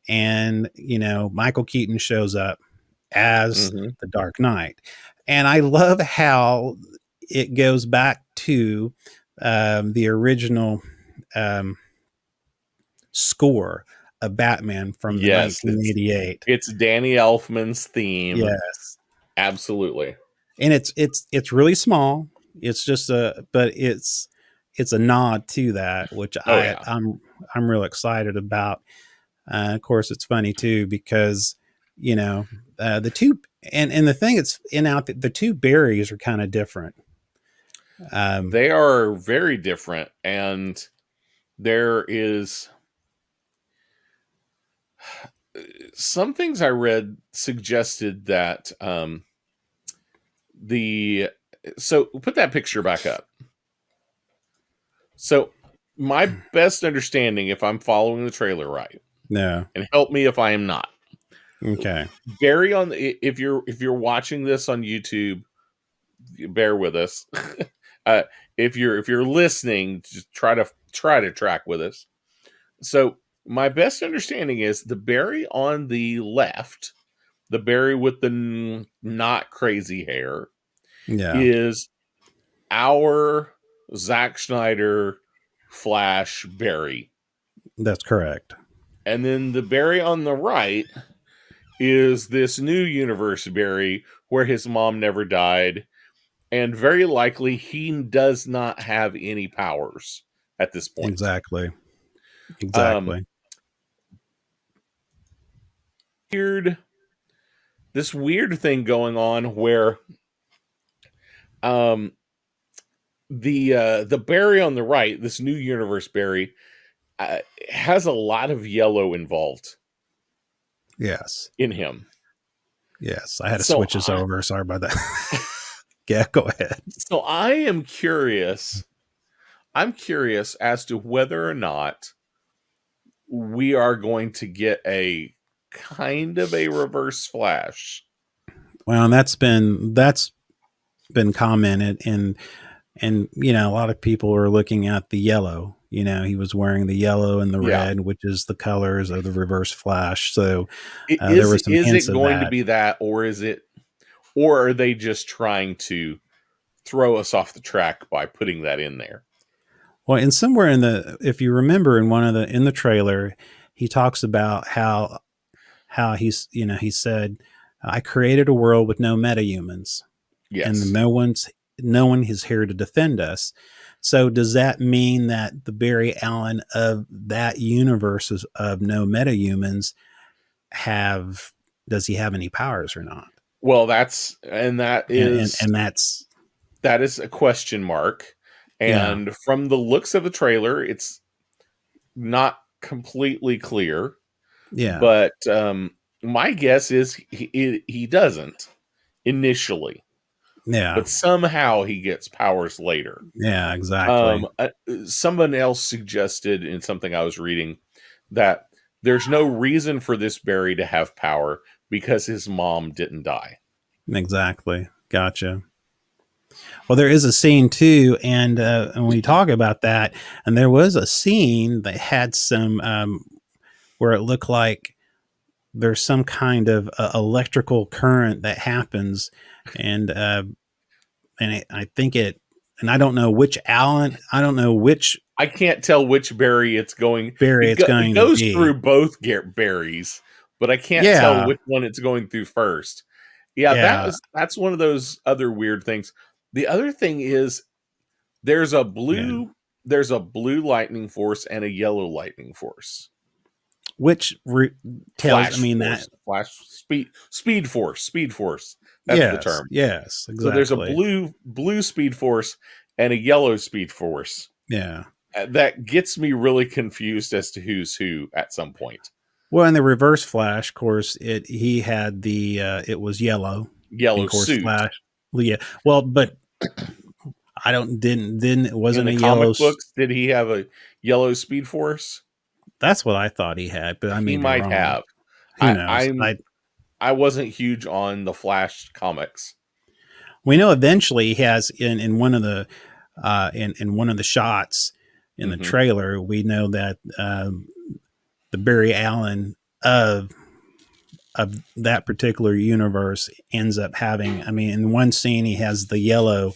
and you know Michael Keaton shows up as Mm-hmm. the Dark Knight, and I love how it goes back to the original um, score of Batman from the Yes, it's 1988. it's Danny Elfman's theme. Yes, Absolutely. and it's really small. It's just a but it's a nod to that, which Oh yeah. I'm real excited about. Of course, it's funny too because you know the two and the thing it's in out the two berries are kind of different. Um, They are very different, and there is some things I read suggested that the so put that picture back up. So my best understanding, if I'm following the trailer right, no, and help me if I am not, okay, Barry on the, if you're watching this on YouTube, bear with us. uh, if you're listening, just try to track with us. So my best understanding is the Barry on the left, the Barry with the not crazy hair, yeah, is our Zack Snyder Flash Barry. that's correct. And then the Barry on the right is this new universe Barry where his mom never died. And very likely he does not have any powers at this point. Exactly, Um, exactly. weird, this weird thing going on where um, the Barry on the right, this new universe Barry, has a lot of yellow involved Yes, in him. yes. I had to So switch this over. Sorry about that. Yeah, go ahead. so I am curious. I'm curious as to whether or not we are going to get a kind of a reverse flash. Well, and that's been commented, and you know a lot of people are looking at the yellow. You know, he was wearing the yellow and the Yeah. red, which is the colors of the Reverse Flash. So there Is were some is hints it of going to that. be that, or are they just trying to throw us off the track by putting that in there? Well, and somewhere in the, if you remember, in one of the in the trailer, he talks about how he's you know he said, "I created a world with no metahumans, and Yes. no one is here to defend us." So does that mean that the Barry Allen of that universe of no metahumans have does he have any powers or not? Well, that's and that is And that's that is a question mark. yeah, And from the looks of the trailer, it's not completely clear. yeah, But my guess is he doesn't initially, yeah, but somehow he gets powers later. yeah, exactly, Someone else suggested in something I was reading that there's no reason for this Barry to have power because his mom didn't die. exactly. Gotcha. Well, there is a scene too, and when we talk about that, and there was a scene that had some where it looked like there's some kind of electrical current that happens, and I think it, and I don't know which Allen, I don't know which I can't tell which Barry it's going. Barry it's It going to goes be. through both Barrys, but I can't tell Yeah, which one it's going through first. Yeah, yeah, that's one of those other weird things. The other thing is there's a yeah. blue there's a blue lightning force and a yellow lightning force. which tells, I Flash mean, that, force, flash speed force. That's the yes, term. yes, So there's a exactly. blue speed force and a yellow speed force. Yeah. That gets me really confused as to who's who at some point. Well, in the Reverse Flash, of course, he had it was yellow, and Yellow of course suit. Flash. Well, yeah, well, but I don't didn't it In wasn't the a yellow. comic books, did he have a yellow speed force? That's what I thought he had, but I He may be might wrong. have. Who I, knows? I'm I wasn't huge on the Flash comics. We know eventually he has in one of the in one of the shots in the Hmm. trailer. We know that the Barry Allen of that particular universe ends up having. I mean, in one scene he has the yellow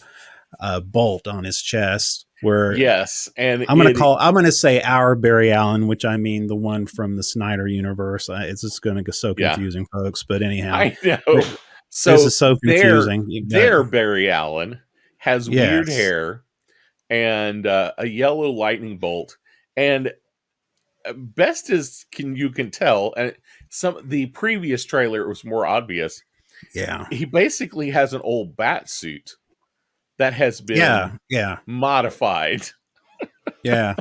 bolt on his chest. Where Yes, and it I'm gonna say our Barry Allen, which I mean the one from the Snyder universe. It's just gonna go so yeah, confusing, folks. But anyhow, I know. this So is so confusing. their Barry Allen has weird Yes, hair and a yellow lightning bolt, and best as you can tell, and some the previous trailer it was more obvious. yeah, He basically has an old bat suit that has yeah, been yeah, modified. yeah,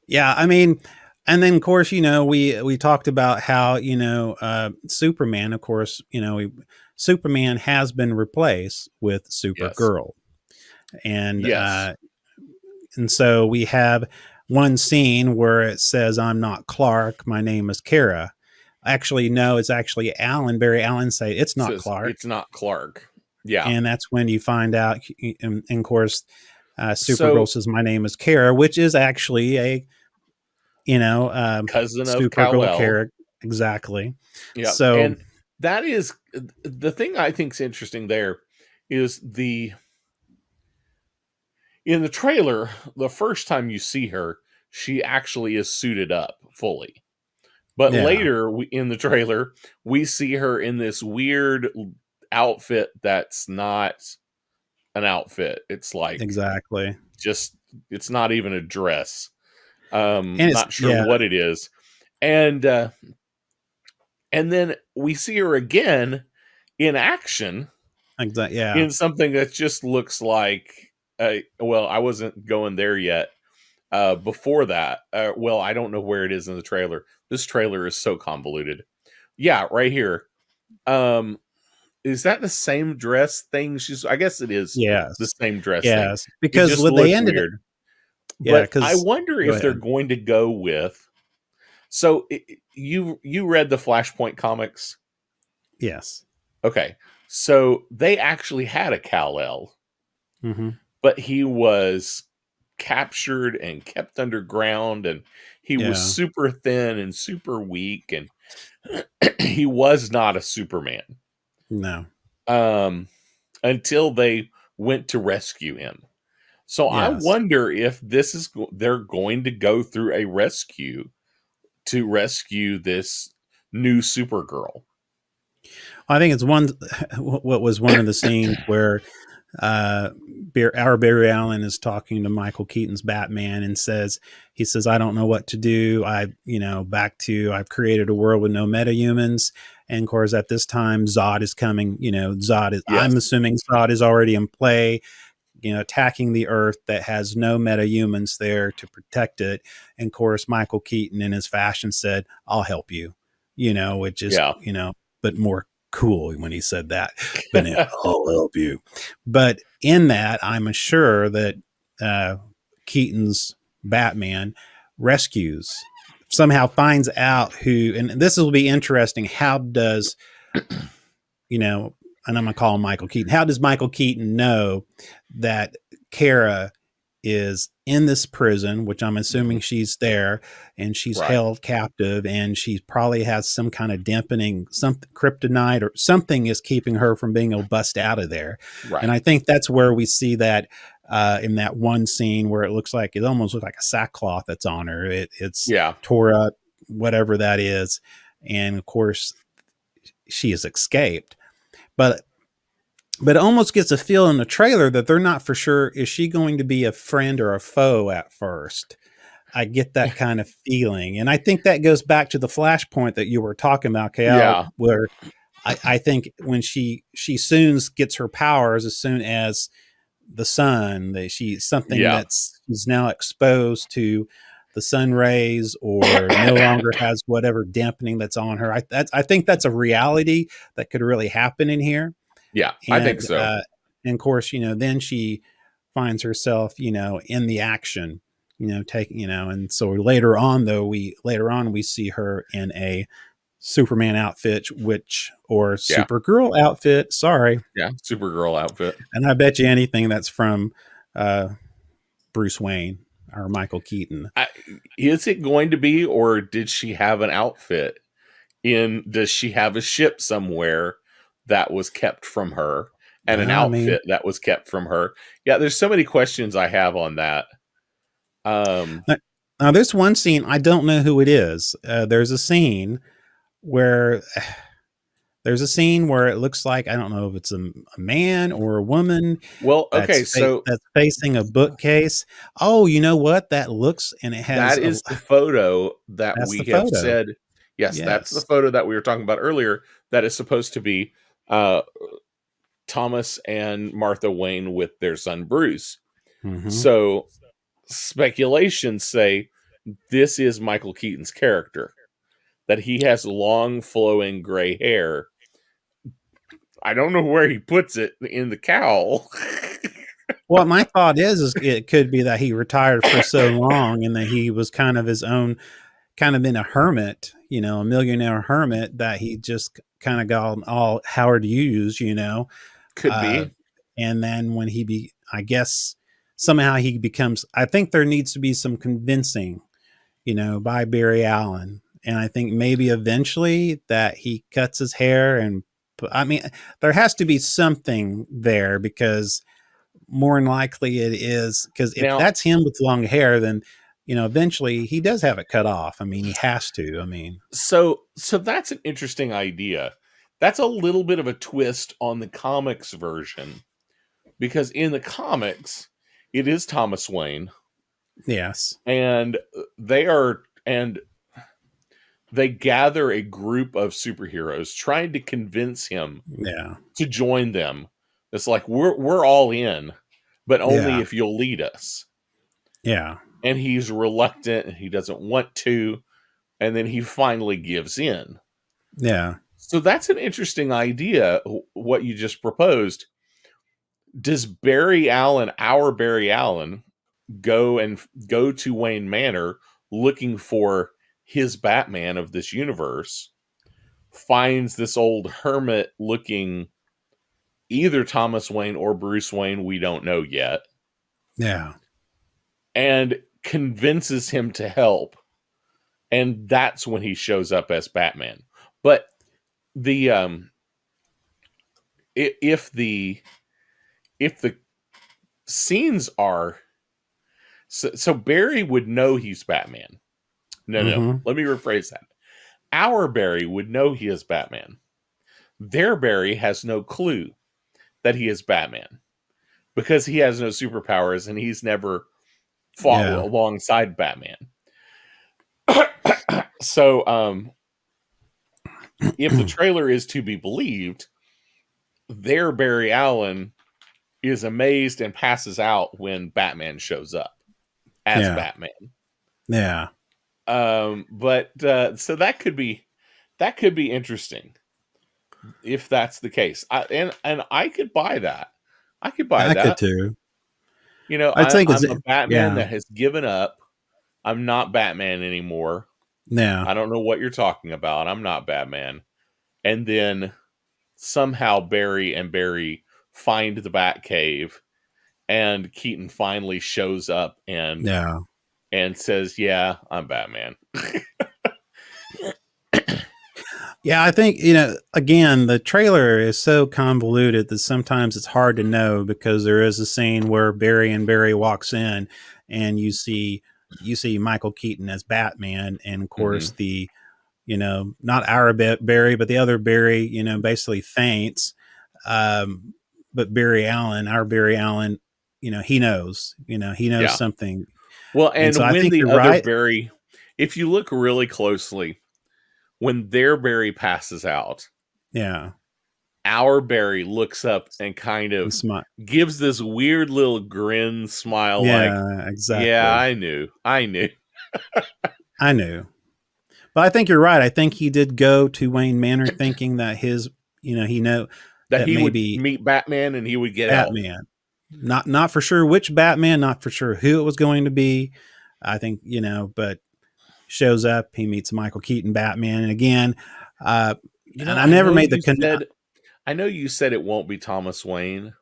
yeah. I mean, and then of course, we talked about how Superman. Of course, Superman has been replaced with Yes, Supergirl, and yes. so we have one scene where it says, "I'm not Clark. My name is Kara." Actually, no, it's actually Alan. Barry Allen say it's not Says Clark, it's not Clark. Yeah. and that's when you find out. And of course, Supergirl So says, "My name is Kara," which is actually a cousin of Supergirl Kal-El. character. Exactly. Yeah, So and that is the thing I think is interesting. There is the in the trailer, the first time you see her, she actually is suited up fully. But yeah, later in the trailer, we see her in this weird outfit that's not an outfit. It's like exactly. just it's not even a dress. And it's Not sure yeah, what it is. And and then we see her again in action yeah, in something that just looks like well, I wasn't going there yet. Before that, well, I don't know where it is in the trailer. This trailer is so convoluted. Yeah, right here. Um, is that the same dress thing? I guess it is the yes, same dress thing. yes. It Because just what they looks ended, weird. yeah, But I because wonder go if they're ahead. going to go with. So you read the Flashpoint comics? Yes. Okay, so they actually had a Kal-El, Hmm. but he was captured and kept underground, and he was Yeah. super thin and super weak, and he was not a Superman No. um, until they went to rescue him. So I Yes. wonder if they're going to go through a rescue to rescue this new Supergirl. I think it's one. What was one of the scenes where uh, our Barry Allen is talking to Michael Keaton's Batman and he says, "I don't know what to do. I've created a world with no metahumans." And of course, at this time, Zod is coming. I'm Yes. assuming Zod is already in play, attacking the Earth that has no metahumans there to protect it. And of course, Michael Keaton, in his fashion, said, "I'll help you," which is, Yeah. but more cool when he said that. But I'll help you. But in that, I'm sure that uh, Keaton's Batman rescues, somehow finds out who, and this will be interesting. How does, you know, and I'm going to call him Michael Keaton. How does Michael Keaton know that Kara is in this prison, which I'm Mhm. assuming she's there, and she's Right. held captive, and she probably has some kind of dampening, something kryptonite or something is keeping her from being able to bust out of there. And Right. I think that's where we see that in that one scene where it almost looks like a sackcloth that's on her. It's Yeah. tore up, whatever that is, and of course she has escaped. But it almost gets a feel in the trailer that they're not for sure, is she going to be a friend or a foe at first. I get that kind of feeling, and I think that goes back to the flashpoint that you were talking about, Kale, Yeah, where I think when she soon gets her powers as soon as the sun, that she's something yeah, that's she's now exposed to the sun rays, or no longer has whatever dampening that's on her. I think that's a reality that could really happen in here. yeah. I think and so. uh and of course, then she finds herself, in the action, taking, and so later on we see her in a Superman outfit, which or Yeah, Supergirl outfit, sorry. yeah. Supergirl outfit. And I bet you anything that's from uh Bruce Wayne or Michael Keaton. I, is it going to be, or did she have an outfit? Does she have a ship somewhere that was kept from her, and an Well, I mean, outfit that was kept from her? Yeah, there's so many questions I have on that. Um, now, now there's one scene, I don't know who it is. Where there's a scene where it looks like, I don't know if it's a man or a woman well, okay, so that's facing a bookcase. Oh, you know what? That looks, and it has that a is the photo that that's we the have photo. said. Yes, that's the Yes. photo that we were talking about earlier. That is supposed to be uh, Thomas and Martha Wayne with their son Bruce. Hmm. So speculations say this is Michael Keaton's character, that he has long flowing gray hair. I don't know where he puts it in the cowl. Well, my thought is it could be that he retired for so long, and that he was kind of his own, kind of been a hermit, a millionaire hermit, that he just kind of got all Howard Hughes, Could uh, be. and then when I guess somehow he becomes. I think there needs to be some convincing, by Barry Allen, and I think maybe eventually that he cuts his hair and. I mean, there has to be something there, because more than likely it is, because if Now, that's him with long hair, then eventually he does have it cut off. I mean, he has to. I mean, so that's an interesting idea. That's a little bit of a twist on the comics version, because in the comics it is Thomas Wayne, yes, and and they gather a group of superheroes trying to convince him yeah, to join them. It's like we're all in, but only yeah, if you'll lead us. yeah, And he's reluctant and he doesn't want to, and then he finally gives in. yeah, So that's an interesting idea, what you just proposed. Does Barry Allen, our Barry Allen, go to Wayne Manor looking for his Batman of this universe, finds this old hermit looking either Thomas Wayne or Bruce Wayne, we don't know yet, yeah, and convinces him to help, and that's when he shows up as Batman. But the if the scenes are so Barry would know he's Batman. No, mm-hmm, let me rephrase that. Our Barry would know he is Batman. Their Barry has no clue that he is Batman, because he has no superpowers and he's never fought yeah, alongside Batman. So if the trailer is to be believed, their Barry Allen is amazed and passes out when Batman shows up as yeah, Batman. yeah. But so that could be interesting if that's the case. And I could buy that. I could buy I could that. too. You know, I think it's I'm a Batman yeah, that has given up. I'm not Batman anymore. yeah, I don't know what you're talking about. I'm not Batman. And then somehow Barry find the Batcave, and Keaton finally shows up yeah. and says, "Yeah, I'm Batman." Yeah, I think, again, the trailer is so convoluted that sometimes it's hard to know, because there is a scene where Barry walks in, and you see Michael Keaton as Batman, and of course Hmm. the, not our Barry, but the other Barry, basically faints. Um, but Barry Allen, our Barry Allen, he knows Yeah, something. Well, And so and I when think the you're other right. Barry, if you look really closely, when their Barry passes out, Yeah. our Barry looks up and kind And of smart. gives this weird little grin smile like, Yeah, yeah, exactly. I knew. I knew. I knew. But I think you're right. I think he did go to Wayne Manor thinking that his, he know That that he would maybe meet Batman and he would get help. Batman, not for sure which Batman, not for sure who it was going to be. I think, but shows up, he meets Michael Keaton Batman. And again, You know, and I never made the I know you said it won't be Thomas Wayne,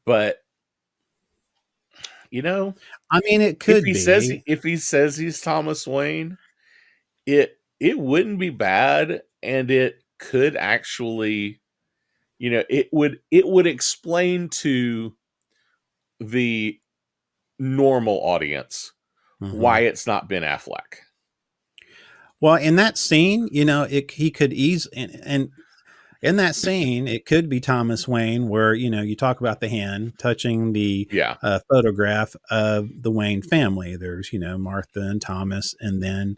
but you know, I mean, it could be. if he says he's Thomas Wayne, it wouldn't be bad, and it could actually, it would explain to the normal audience why Mhm. it's not Ben Affleck. Well, in that scene, he could ease and in that scene, it could be Thomas Wayne, where you talk about the hand touching the Yeah, photograph of the Wayne family. There's Martha and Thomas, and then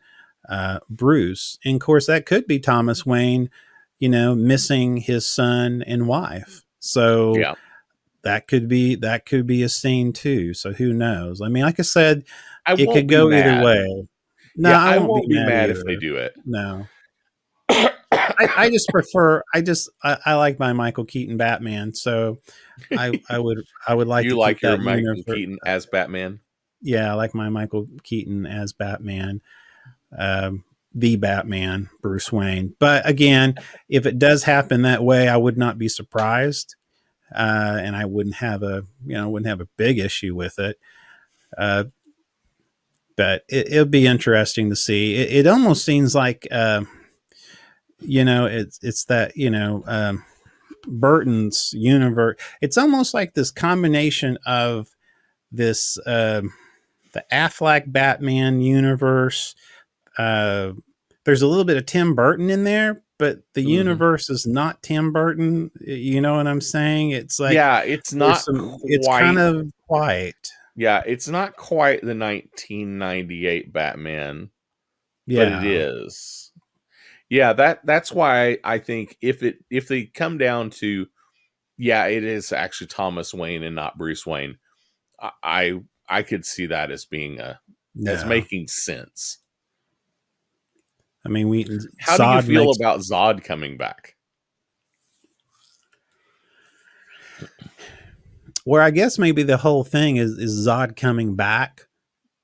Bruce. And of course, that could be Thomas Wayne, missing his son and wife. So yeah. that could be a scene too. So who knows? I mean, like I said, I it won't could be go either mad. way. No, Yeah, I I won't be won't be mad mad if they either. do it. No. I just prefer I like my Michael Keaton Batman, so I would like You to keep like your that Michael universe. Keaton as Batman? Yeah, I like my Michael Keaton as Batman, the Batman, Bruce Wayne. But again, if it does happen that way, I would not be surprised, and I wouldn't have a big issue with it. Uh, but it'll be interesting to see. It almost seems like it's that Burton's universe. It's almost like this combination of this the Affleck Batman universe. Uh, there's a little bit of Tim Burton in there, but the Hmm. universe is not Tim Burton. You know what I'm saying? It's like Yeah, it's there's not some. It's kind quite. of quiet. Yeah, it's not quite the 1998 Batman, but it Yeah, is. Yeah, that's why I think if they come down to, yeah, it is actually Thomas Wayne and not Bruce Wayne. I I could see that as being as yeah. making sense. I mean, we How do you Zod feel makes about Zod coming back? where I guess maybe the whole thing is Zod coming back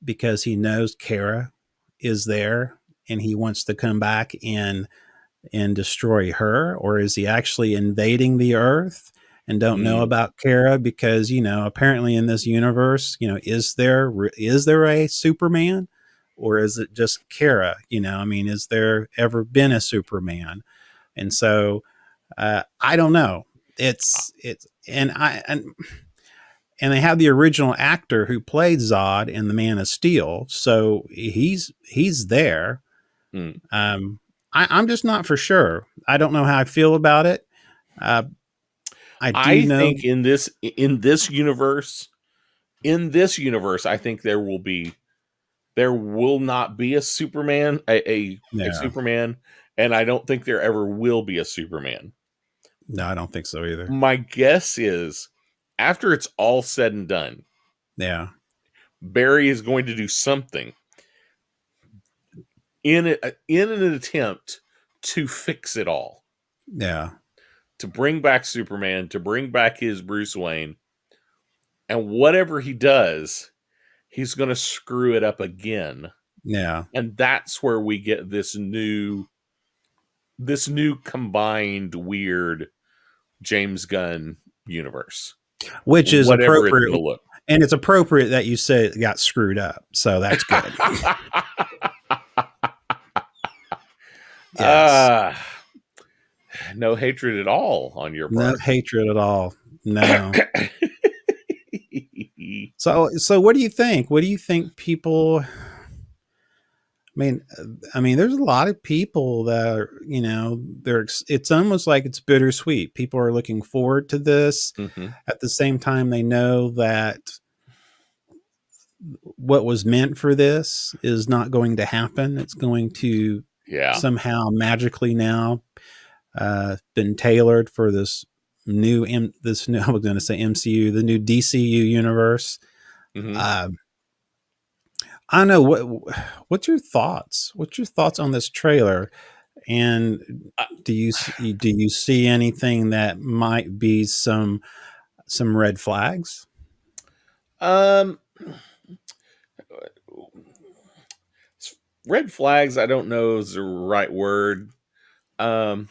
because he knows Kara is there and he wants to come back and destroy her, or is he actually invading the earth and don't know Mm, about Kara because apparently in this universe, is there a Superman, or is it just Kara? I mean, is there ever been a Superman? And so I don't know. It's and they have the original actor who played Zod in The Man of Steel, so he's there. mm. um, I'm just not for sure. I don't know how I feel about it. Uh, I do I know. think in this universe, I think there will not be a Superman, a Yeah, Superman, and I don't think there ever will be a Superman. no, I don't think so either. My guess is after it's all said and done, Yeah, Barry is going to do something in an attempt to fix it all, yeah, to bring back Superman, to bring back his Bruce Wayne, and whatever he does, he's going to screw it up again. yeah. And that's where we get this new combined weird James Gunn universe. Which is Whatever it's appropriate, going to look. and it's appropriate that you say it got screwed up. So that's good. Yes, uh, no hatred at all on your no part. hatred at all. No. So what do you think? What do you think people? I mean, there's a lot of people that are, it's almost like it's bittersweet. People are looking forward to this. Hmm. At the same time, they know that what was meant for this is not going to happen. It's going to Yeah. somehow magically now been tailored for this new I was going to say MCU, the new DCU universe. Hmm. Uh, I don't know what's your thoughts. What's your thoughts on this trailer? And do you see anything that might be some red flags? Um, red flags, I don't know is the right word. Um,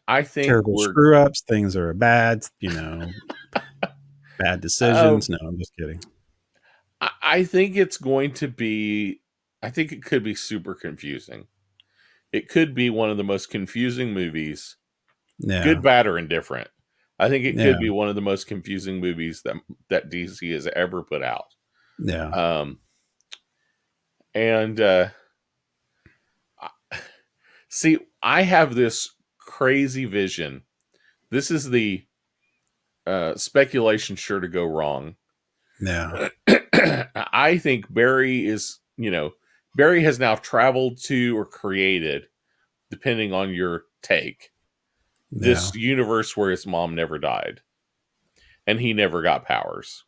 I think Terrible we're. screw ups. Things are bad. Bad Uh, decisions. No, I'm just kidding. I think it's going to be. I think it could be super confusing. It could be one of the most confusing movies, good, Yeah, bad, or indifferent. I think it yeah, could be one of the most confusing movies that DC has ever put out. yeah, Um, and see, I have this crazy vision. This is the speculation sure to go wrong. yeah, I think Barry has now traveled to or created, depending on your take, yeah. this universe where his mom never died and he never got powers.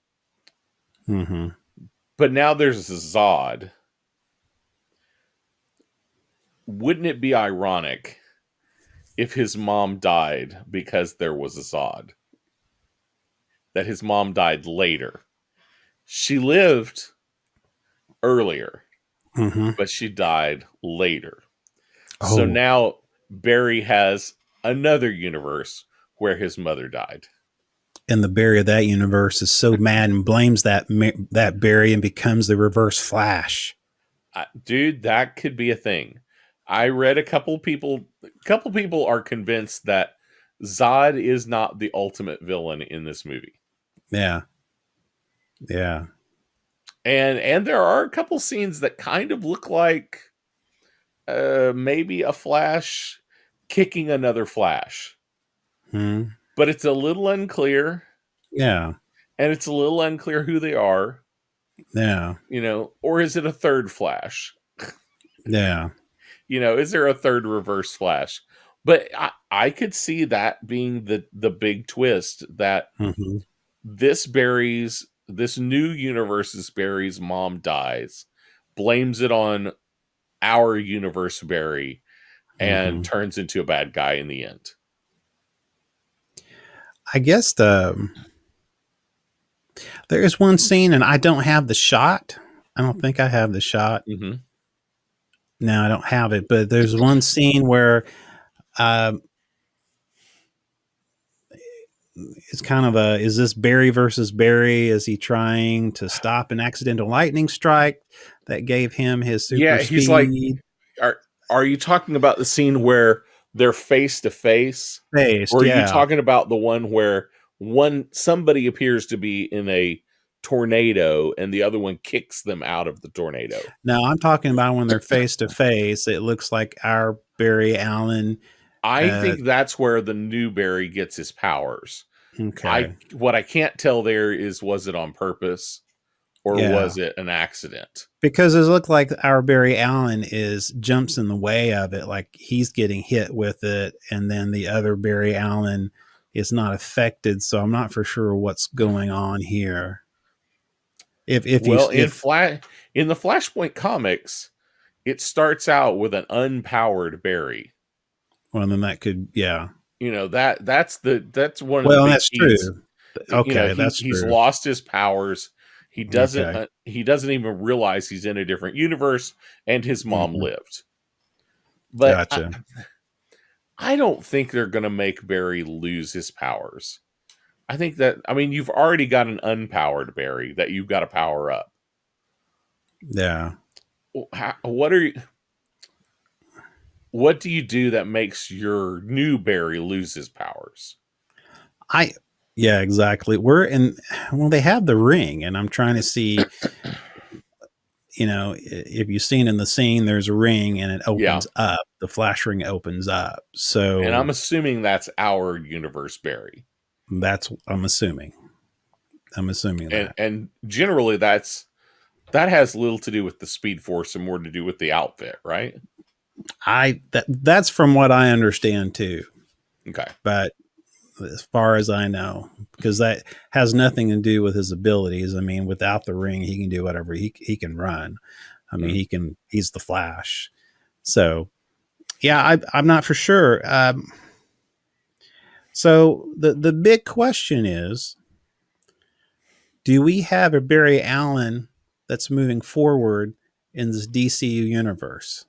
Hmm. But now there's Zod. Wouldn't it be ironic if his mom died because there was a Zod? That his mom died later. She lived earlier, Hmm. but she died later. So Oh, now Barry has another universe where his mother died. and the Barry of that universe is so mad and blames that Barry and becomes the Reverse Flash. Dude, that could be a thing. I read a couple people are convinced that Zod is not the ultimate villain in this movie. Yeah, yeah. And there are a couple scenes that kind of look like maybe a Flash kicking another Flash. Hmm. But it's a little unclear, Yeah, and it's a little unclear who they are, yeah, or is it a third Flash? yeah. Is there a third Reverse Flash? But I could see that being the big twist that Hmm. this new universe's Barry's mom dies, blames it on our universe Barry, and Hmm. turns into a bad guy in the end. I guess there is one scene, and I don't have the shot. I don't think I have the shot. Hmm. No, I don't have it. But there's one scene where um, it's kind of a is this Barry versus Barry? Is he trying to stop an accidental lightning strike that gave him his super Yeah, he's like, speed? are are you talking about the scene where they're face to face, or Based, are you yeah. talking about the one where somebody appears to be in a tornado and the other one kicks them out of the tornado? No, I'm talking about when they're face to face. It looks like our Barry Allen. I Uh, think that's where the new Barry gets his powers. I okay, What I can't tell there is, was it on purpose or yeah, was it an accident? because it looked like our Barry Allen is jumps in the way of it, like he's getting hit with it, and then the other Barry Allen is not affected. So I'm not for sure what's going on here. If you Well, if in the Flashpoint comics, it starts out with an unpowered Barry. well, then that could, yeah. That's one of the Well, big that's keys. true. Okay, that's He's true. lost his powers. Okay. He doesn't even realize he's in a different universe, and his mom Hmm. lived. But Gotcha. I don't think they're going to make Barry lose his powers. I mean, you've already got an unpowered Barry that you've got to power up. Yeah. What are you? What do you do that makes your new Barry lose his powers? I yeah, exactly. We're in well, they have the ring, and I'm trying to see, if you've seen in the scene, there's a ring and it Yeah, opens up. The flash ring opens up. and I'm So assuming that's our universe Barry. that's I'm assuming. I'm assuming and that. generally that has little to do with the Speed Force and more to do with the outfit, right? That's from what I understand too. Okay. But as far as I know, because that has nothing to do with his abilities. I mean, without the ring, he can do whatever he can run. I mean, Mm. he's the Flash. So yeah, I'm not for sure. So the big question is, do we have a Barry Allen that's moving forward in this DCU universe?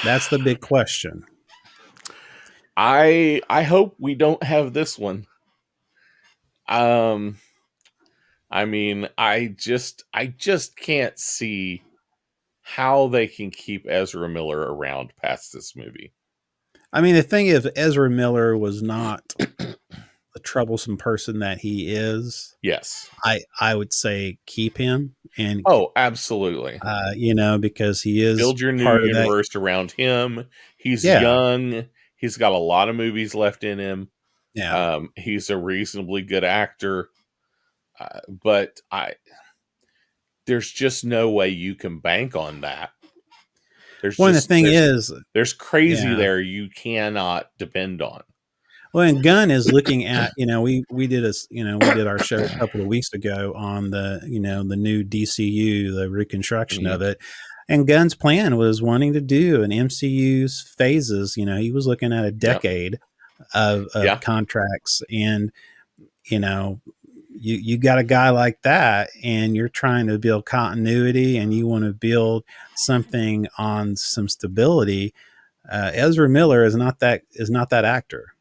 That's the big question. I hope we don't have this one. Um, I mean, I just can't see how they can keep Ezra Miller around past this movie. I mean, the thing is, Ezra Miller was not the troublesome person that he is. Yes. I would say keep him, and Oh, absolutely. because he is Build your new part of that. universe around him. He's Yeah, young. He's got a lot of movies left in him. yeah. He's a reasonably good actor, but there's just no way you can bank on that. There's Well, and the just thing there's is, there's crazy yeah. there you cannot depend on. Well, and Gunn is looking at, we did our show a couple of weeks ago on the new DCU, the reconstruction Mhm. of it. And Gunn's plan was wanting to do an MCU's phases. He was looking at a Yeah, decade of yeah, contracts. And, you know, you got a guy like that, and you're trying to build continuity, and you want to build something on some stability. Ezra Miller is not that actor.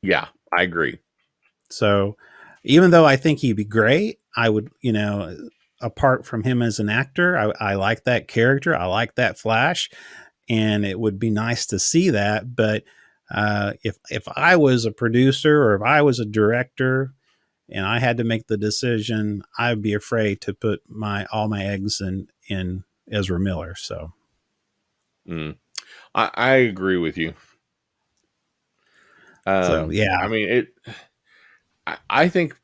yeah. I agree. So even though I think he'd be great, I would, apart from him as an actor, I like that character. I like that Flash, and it would be nice to see that. But if I was a producer or if I was a director and I had to make the decision, I'd be afraid to put all my eggs in Ezra Miller. Mm. I agree with you. So yeah, I mean it. I think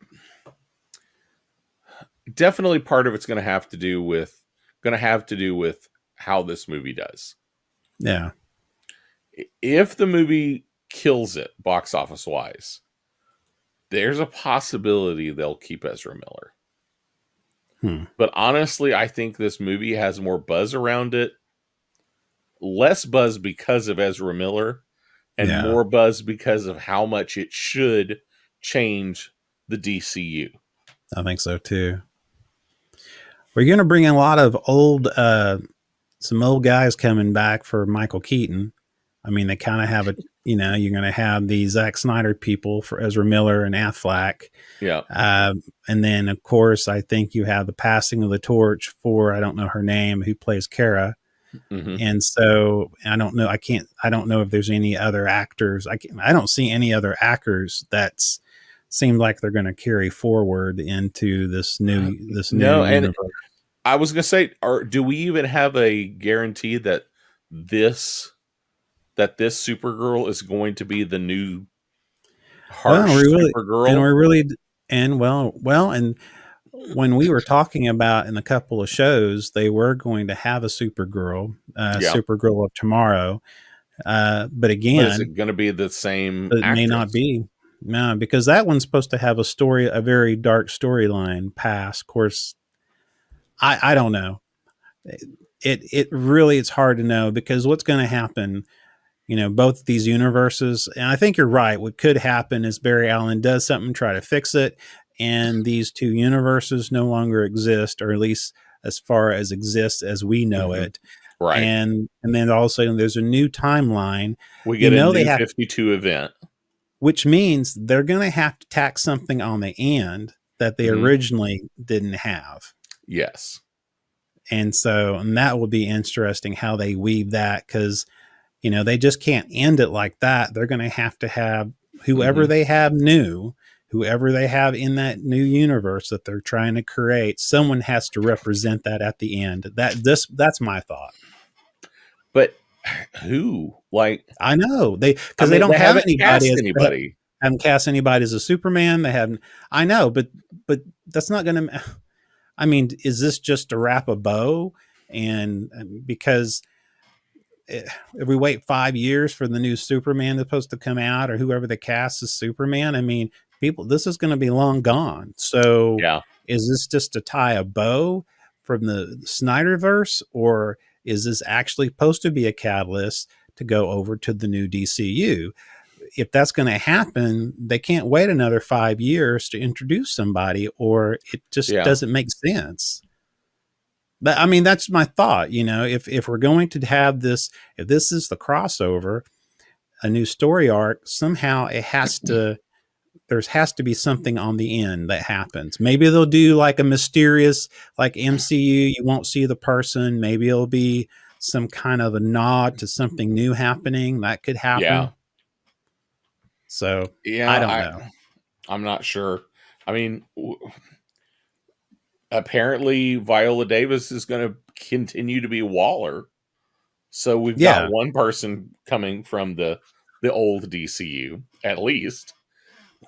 definitely part of it's going to have to do with how this movie does. yeah, If the movie kills it box office wise, there's a possibility they'll keep Ezra Miller. hmm. But honestly, I think this movie has more buzz around it, less buzz because of Ezra Miller, and Yeah, more buzz because of how much it should change the DCU. I think so too. We're going to bring in a lot of some old guys coming back for Michael Keaton. I mean, they kind of have you're going to have the Zack Snyder people for Ezra Miller and Affleck. Yeah. And then, of course, I think you have the passing of the torch for, I don't know her name, who plays Kara. Hmm. And so I don't know if there's any other actors. I don't see any other actors that's seem like they're going to carry forward into this new No, and universe. I was gonna say, do we even have a guarantee that this this Supergirl is going to be the new Well, harsh Supergirl? we're really, and and when we were talking about in a couple of shows, they were going to have a Yeah, Supergirl of tomorrow. But but is again, it going to be the same it may not actress? be. No, because that one's supposed to have a very dark storyline past. Of course, I don't know. It really, it's hard to know because what's going to happen, both these universes, and I think you're right. What could happen is Barry Allen does something, try to fix it, and these two universes no longer exist, or at least as far as exists as we know Hmm. it. Right. And then all of a sudden there's a new timeline. We You get a know they new have, 52 event. which means they're going to have to tack something on the end that they Hmm. originally didn't have. Yes. And that will be interesting how they weave that, because they just can't end it like that. They're going to have whoever Hmm. they have new, whoever they have in that new universe that they're trying to create. Someone has to represent that at the end. That's my thought. But who? Like, I know I because they mean, don't they have haven't anybody cast as anybody. haven't cast anybody as a Superman. They haven't. I know, but that's not going to. I mean, is this just to wrap a bow? And because if we wait 5 years for the new Superman that's supposed to come out, or whoever the cast is Superman, I mean, people, this is going to be long gone. So, Yeah. is this just to tie a bow from the Snyderverse, or is this actually supposed to be a catalyst to go over to the new DCU? If that's going to happen, they can't wait another 5 years to introduce somebody, or it just Yeah. doesn't make sense. But I mean, that's my thought. If we're going to have this, if this is the crossover, a new story arc, somehow it has to. There has to be something on the end that happens. Maybe they'll do like a mysterious, like MCU. You won't see the person. Maybe it'll be some kind of a nod to something new happening. That could Yeah. happen. So I Yeah. don't know. I'm not sure. I mean, apparently Viola Davis is going to continue to be Waller. So we've got Yeah. one person coming from the old DCU, at least.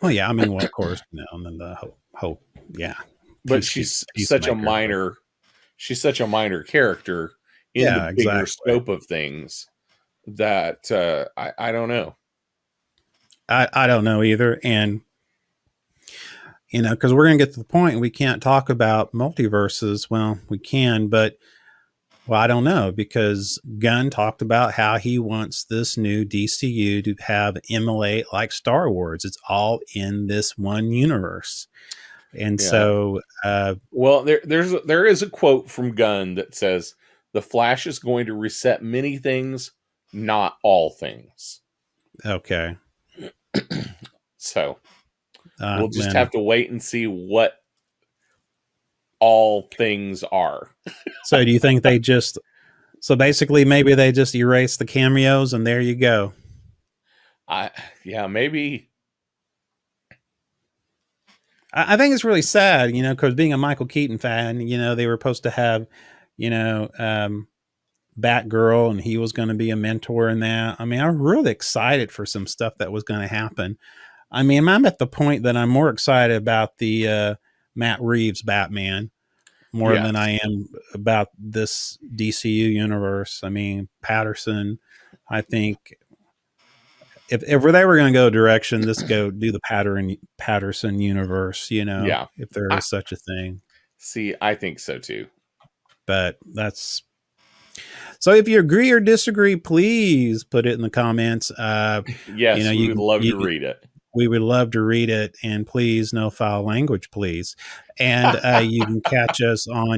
Well, yeah. I mean, well, of course, and then the whole yeah. But she's such a Peacemaker. minor. She's such a minor character in Yeah, the bigger exactly. scope of things that I don't know. I don't know either, and because we're going to get to the point we can't talk about multiverses. Well, we can, but I don't know, because Gunn talked about how he wants this new DCU to have emulate like Star Wars. It's all in this one universe. And Yeah. so, well, there is a quote from Gunn that says, "The Flash is going to reset many things, not all things." okay. So we'll just have to wait and see what all things are. So do you think they just, so basically maybe they just erase the cameos and there you go? Yeah, maybe. I think it's really sad, because being a Michael Keaton fan, they were supposed to have, Batgirl, and he was going to be a mentor in that. I mean, I'm really excited for some stuff that was going to happen. I mean, I'm at the point that I'm more excited about the Matt Reeves Batman more than I am about this DCU universe. I mean, Patterson, I think if they were going to go direction, do the Patterson universe, if there is such a thing. See, I think so too. But that's, so if you agree or disagree, please put it in the comments. Yes, we would love to read it. We would love to read it, and please, no foul language, please. And you can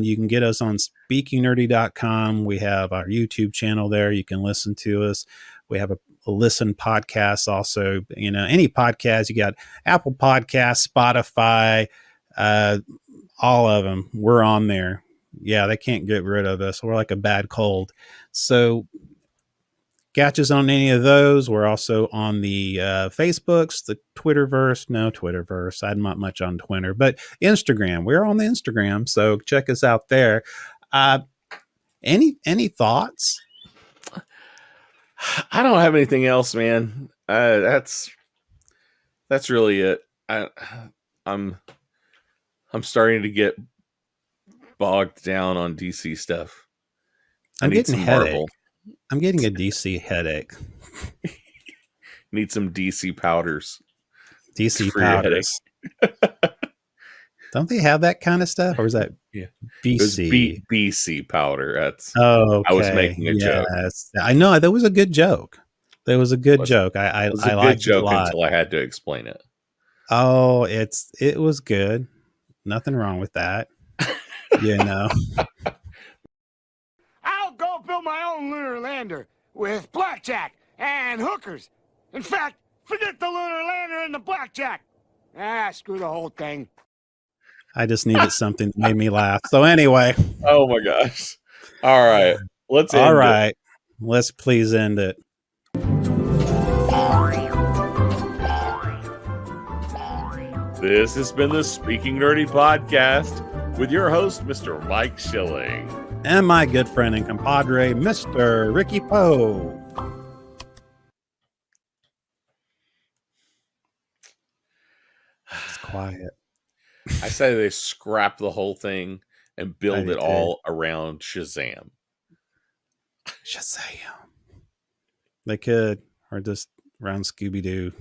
you can get us on speakingnerdy.com. We have our YouTube channel there. You can listen to us. We have a listen podcast also. Any podcast, you got Apple Podcasts, Spotify, all of them. We're on there. Yeah, they can't get rid of us. We're like a bad cold. So catch us on any of those. We're also on the Facebooks, the Twitterverse. No Twitterverse. I'm not much on Twitter, but Instagram. We're on the Instagram, so check us out there. Any thoughts? I don't have anything else, man. That's really it. I'm starting to get bogged down on DC stuff. I'm getting a headache. I'm getting a DC headache. Need some DC powders. DC powders. Don't they have that kind of stuff, or is that BC? BC powder. That's okay. I was making a joke. I know that was a good joke. That was a good joke. I liked it a lot until I had to explain it. Oh, it was good. Nothing wrong with that. I'll go build my own lunar lander with blackjack and hookers. In fact, forget the lunar lander and the blackjack. Screw the whole thing. I just needed something that made me laugh. So anyway. Oh my gosh. All right. Let's please end it. This has been the Speaking Nerdy podcast with your host, Mr. Mike Schilling. And my good friend and compadre, Mr. Ricky Poe. quiet. I say they scrap the whole thing and build do it too. all around Shazam. Shazam. They could, or just around Scooby Doo.